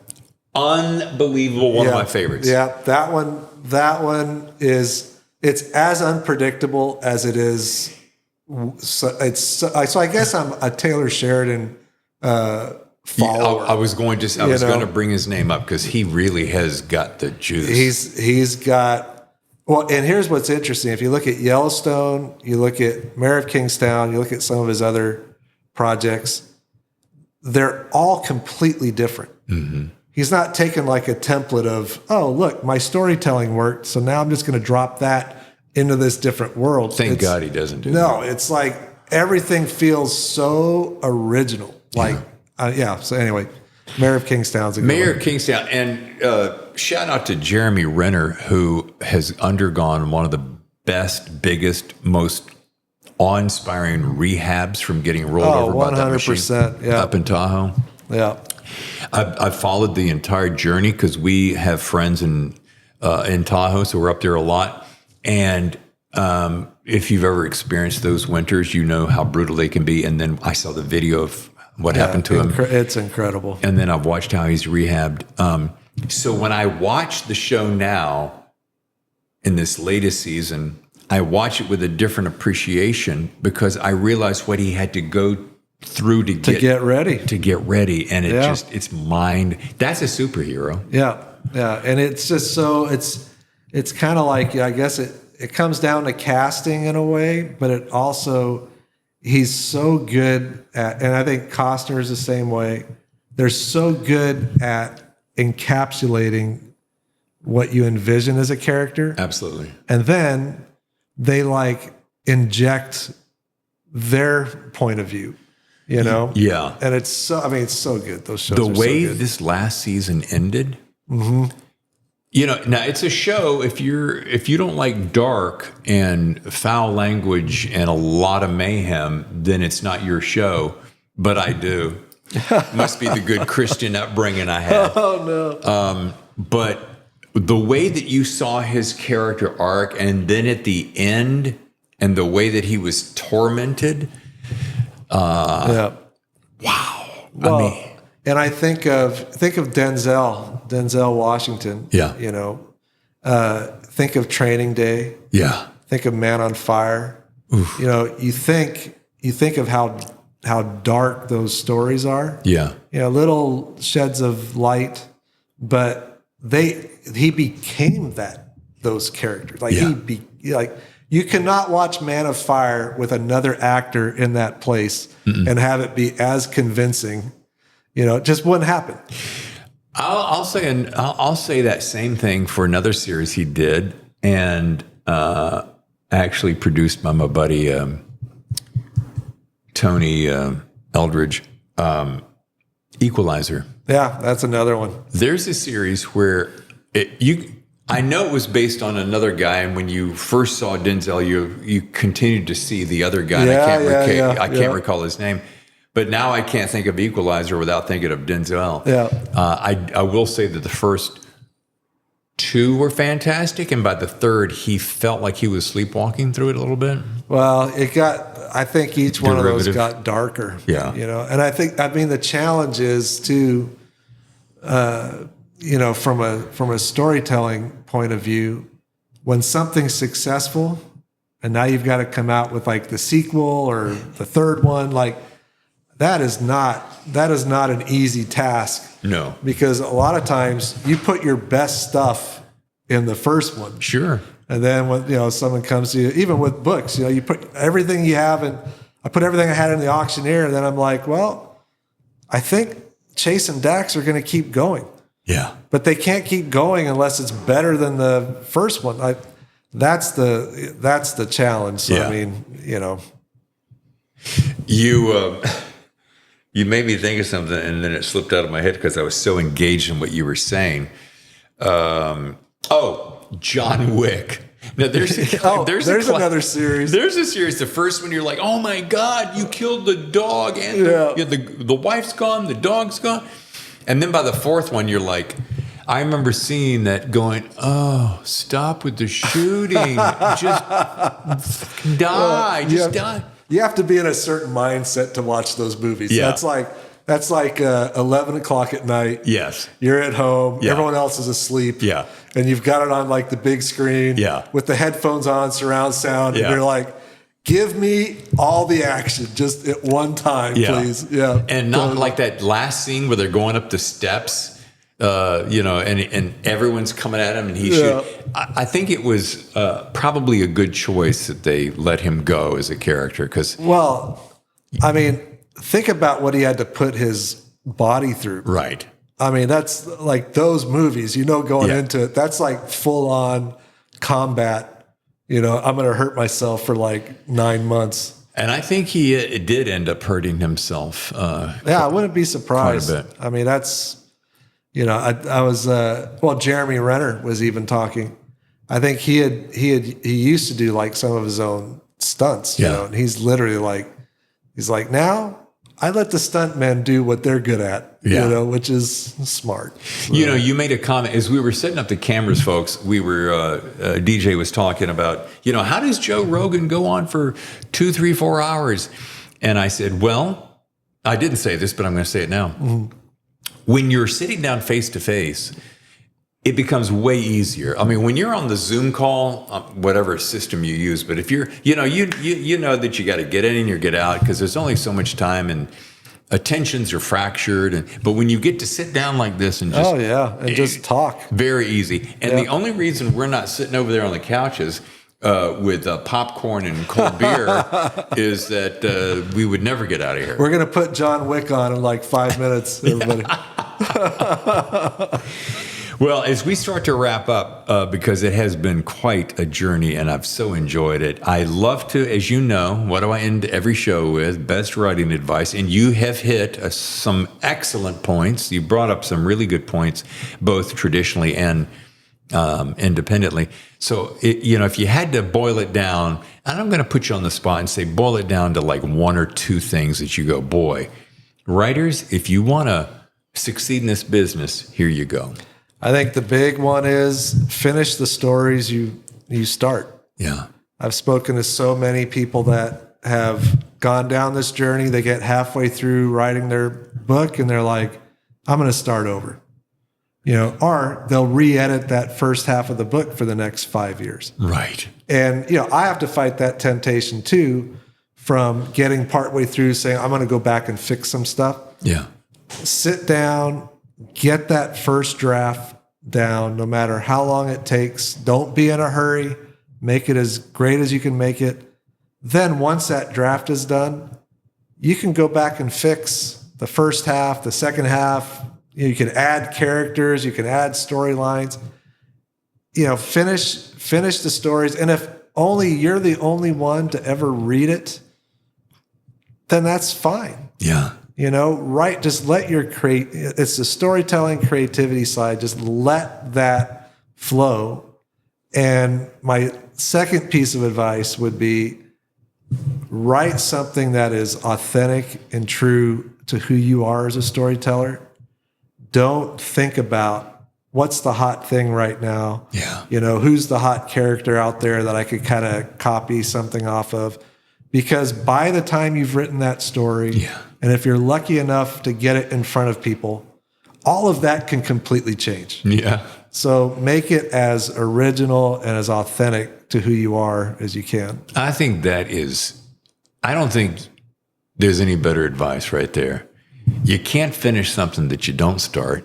Unbelievable, one of my favorites. Yeah, that one is, it's as unpredictable as it is. So I guess I'm a Taylor Sheridan follower. I was going to bring his name up because he really has got the juice. He's got, well, and here's what's interesting. If you look at Yellowstone, you look at Mayor of Kingstown, you look at some of his other projects, they're all completely different. Mm-hmm. He's not taking like a template of, oh, look, my storytelling worked, so now I'm just going to drop that into this different world. Thank God he doesn't do that. No, it's like everything feels so original. Like, so anyway, Mayor of Kingstown's a good Mayor one. of Kingstown. And shout out to Jeremy Renner, who has undergone one of the best, biggest, most awe-inspiring rehabs from getting rolled over by that machine up in Tahoe. Yeah. I've followed the entire journey because we have friends in Tahoe, so we're up there a lot. And if you've ever experienced those winters, you know how brutal they can be. And then I saw the video of what happened to him. It's incredible. And then I've watched how he's rehabbed. So when I watch the show now in this latest season, I watch it with a different appreciation because I realize what he had to go through to get ready. And it's mind. That's a superhero. Yeah. Yeah. And it's just so it's kind of like, I guess it comes down to casting in a way, but it also, he's so good at, and I think Costner is the same way. They're so good at encapsulating what you envision as a character. Absolutely. And then they like inject their point of view. you know? Yeah. And it's so, I mean, it's so good. Those shows The are way so good. this last season ended, you know, now it's a show. If you don't like dark and foul language and a lot of mayhem, then it's not your show. But I do. Must be the good Christian upbringing I had. Oh, no. But the way that you saw his character arc, and then at the end, and the way that he was tormented. Yeah. Wow. Well, I mean, and I think of Denzel Washington. Yeah. You know, think of Training Day. yeah. Think of Man on Fire. Oof. You know, you think of how dark those stories are. Yeah. You know, little sheds of light, but he became those characters. Like you cannot watch Man of Fire with another actor in that place and have it be as convincing. You know, it just wouldn't happen. I'll say that same thing for another series he did, and actually produced by my buddy Tony Eldridge, Equalizer. Yeah, that's another one. There's a series where I know it was based on another guy, and when you first saw Denzel, you continued to see the other guy. And I can't recall his name, but now I can't think of Equalizer without thinking of Denzel. Yeah, I will say that the first two were fantastic, and by the third, he felt like he was sleepwalking through it a little bit. well, I think each one of those Derivative. got darker. Yeah. You know, and I mean, the challenge is to, you know, from a storytelling point of view, when something's successful and now you've got to come out with like the sequel or the third one, like that is not an easy task. No. Because a lot of times you put your best stuff in the first one. Sure. And then when, you know, someone comes to you, even with books, you know, you put everything you have in, I put everything I had in the auctioneer, and then I'm like, well, I think Chase and Dax are going to keep going. Yeah. But they can't keep going unless it's better than the first one. That's the challenge. So, Yeah. I mean, you know. You made me think of something, and then it slipped out of my head because I was so engaged in what you were saying. John Wick. Now there's another series. There's a series. The first one, you're like, oh my God, you killed the dog, and the wife's gone, the dog's gone. And then by the fourth one, you're like, I remember seeing that going, oh, stop with the shooting. Just fucking die. Die. You have to be in a certain mindset to watch those movies. Yeah. That's like 11 o'clock at night. Yes. You're at home. Yeah. Everyone else is asleep. Yeah. And you've got it on like the big screen. Yeah. With the headphones on, surround sound. Yeah. And you're like, give me all the action just at one time, please. Yeah. And not like that last scene where they're going up the steps. You know, and everyone's coming at him, and he shoot. I think it was probably a good choice that they let him go as a character, because. Well, I mean, think about what he had to put his body through. Right. I mean, that's like those movies. You know, going into it, that's like full on combat. You know, I'm going to hurt myself for like 9 months. And I think he did end up hurting himself. I wouldn't be surprised. Quite a bit. I mean, that's. You know, I was Jeremy Renner was even talking. I think he used to do like some of his own stunts, you know, and he's literally like, now I let the stuntmen do what they're good at, you know, which is smart. So, you know, you made a comment as we were setting up the cameras, folks. We were DJ was talking about, you know, how does Joe Rogan go on for 2, 3, 4 hours? And I said, well, I didn't say this, but I'm going to say it now. Mm-hmm. When you're sitting down face to face, it becomes way easier. I mean, when you're on the Zoom call, whatever system you use, but if you're, you know that you got to get in or get out because there's only so much time and attentions are fractured. But when you get to sit down like this and just just talk, very easy. And the only reason we're not sitting over there on the couches with popcorn and cold beer is that we would never get out of here. We're going to put John Wick on in like 5 minutes, everybody. Well, as we start to wrap up, because it has been quite a journey and I've so enjoyed it, I love to, as you know, what do I end every show with? Best writing advice. And you have hit some excellent points. You brought up some really good points, both traditionally and independently. So, if you had to boil it down, and I'm going to put you on the spot and say, boil it down to like one or two things that you go, boy, writers, if you want to succeed in this business, here you go. I think the big one is finish the stories you start. Yeah. I've spoken to so many people that have gone down this journey. They get halfway through writing their book and they're like, I'm going to start over. Or they'll re-edit that first half of the book for the next 5 years. Right. And, I have to fight that temptation too, from getting partway through saying, I'm going to go back and fix some stuff. Yeah. Sit down, get that first draft down, no matter how long it takes. Don't be in a hurry. Make it as great as you can make it. Then once that draft is done, you can go back and fix the first half, the second half. You can add characters, you can add storylines. Finish the stories. And if only you're the only one to ever read it, then that's fine. Yeah. Right. Just let it's the storytelling creativity side. Just let that flow. And my second piece of advice would be write something that is authentic and true to who you are as a storyteller. Don't think about what's the hot thing right now. Yeah. Who's the hot character out there that I could kind of copy something off of. Because by the time you've written that story, and if you're lucky enough to get it in front of people, all of that can completely change. Yeah. So make it as original and as authentic to who you are as you can. I don't think there's any better advice right there. You can't finish something that you don't start,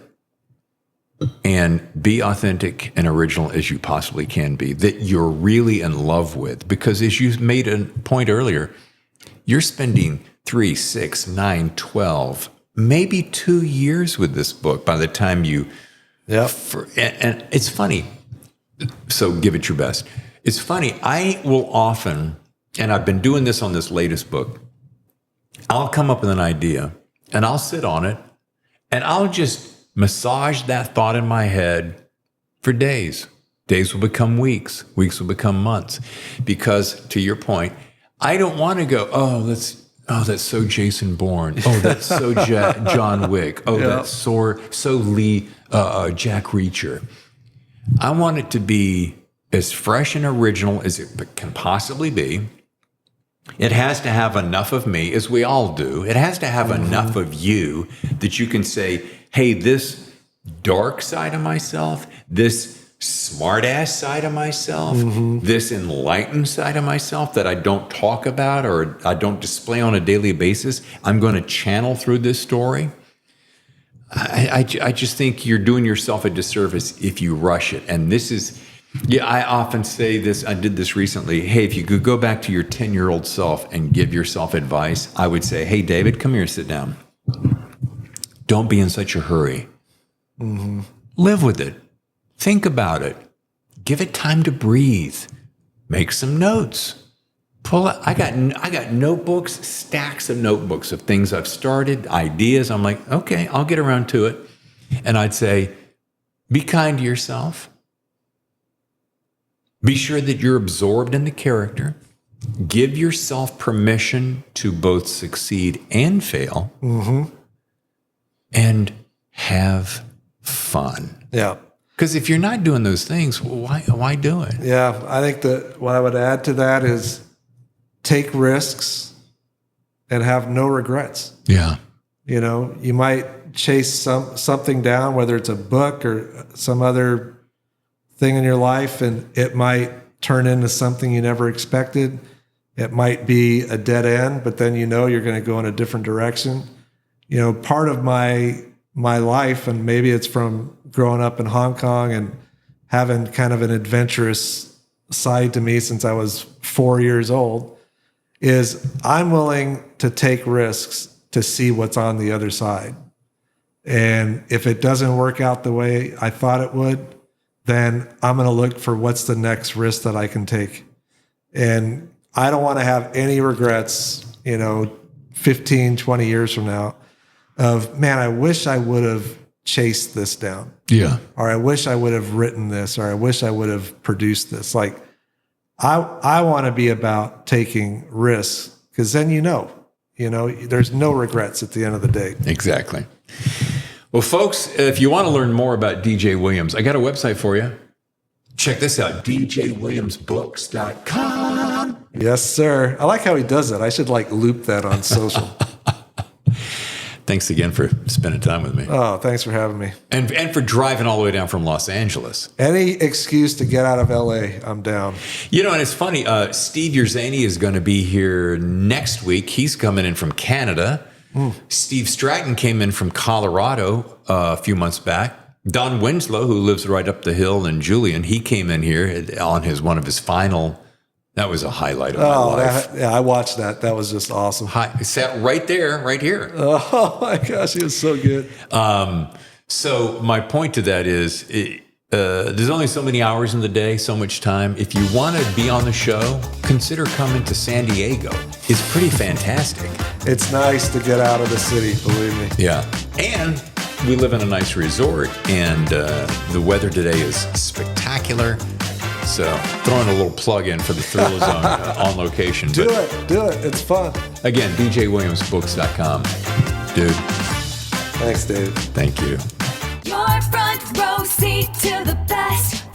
and be authentic and original as you possibly can be, that you're really in love with. Because as you made a point earlier, you're spending 3, 6, 9, 12, maybe 2 years with this book by the time you... Yeah. And it's funny. So give it your best. It's funny. I will often, and I've been doing this on this latest book, I'll come up with an idea and I'll sit on it and I'll just massage that thought in my head for days. Days will become weeks. Weeks will become months. Because to your point, I don't want to go, that's so Jason Bourne. Oh, that's so John Wick. Oh, that's so Lee, Jack Reacher. I want it to be as fresh and original as it can possibly be. It has to have enough of me, as we all do. It has to have enough of you that you can say, hey, this dark side of myself, this smart-ass side of myself, this enlightened side of myself that I don't talk about or I don't display on a daily basis, I'm going to channel through this story. I just think you're doing yourself a disservice if you rush it. And this is, I often say this, I did this recently. Hey, if you could go back to your 10-year-old self and give yourself advice, I would say, hey, David, come here, sit down. Don't be in such a hurry. Live with it. Think about it. Give it time to breathe. Make some notes. Pull out. I got notebooks, stacks of notebooks of things I've started, ideas. I'm like, okay, I'll get around to it. And I'd say, be kind to yourself. Be sure that you're absorbed in the character. Give yourself permission to both succeed and fail. And have fun. Yeah. Because if you're not doing those things, why do it? Yeah. I think that what I would add to that is take risks and have no regrets. Yeah. You might chase something down, whether it's a book or some other thing in your life, and it might turn into something you never expected. It might be a dead end, but then you're going to go in a different direction. Part of my life, and maybe it's from growing up in Hong Kong and having kind of an adventurous side to me since I was 4 years old, is I'm willing to take risks to see what's on the other side. And if it doesn't work out the way I thought it would, then I'm going to look for what's the next risk that I can take. And I don't want to have any regrets, 15, 20 years from now of, man, I wish I would have chased this down. Yeah. Or I wish I would have written this, or I wish I would have produced this. Like, I want to be about taking risks, because then there's no regrets at the end of the day. Exactly. Well, folks, if you want to learn more about DJ Williams, I got a website for you. Check this out, djwilliamsbooks.com. Yes, sir. I like how he does it. I should loop that on social. Thanks again for spending time with me. Oh, thanks for having me. And for driving all the way down from Los Angeles. Any excuse to get out of LA, I'm down. And it's funny, Steve Yerzani is going to be here next week. He's coming in from Canada. Steve Stratton came in from Colorado a few months back. Don Winslow, who lives right up the hill, and Julian, he came in here on one of his final. That was a highlight of my life. I watched that. That was just awesome. It sat right there, right here. Oh my gosh, he was so good. So my point to that is, there's only so many hours in the day, so much time. If you want to be on the show, consider coming to San Diego. It's pretty fantastic. It's nice to get out of the city, believe me. Yeah. And we live in a nice resort, and the weather today is spectacular. So throwing a little plug in for the Thrill Zone on location. Do it. It's fun. Again, djwilliamsbooks.com. Dude. Thanks, Dave. Thank you. Your front row seat to the best.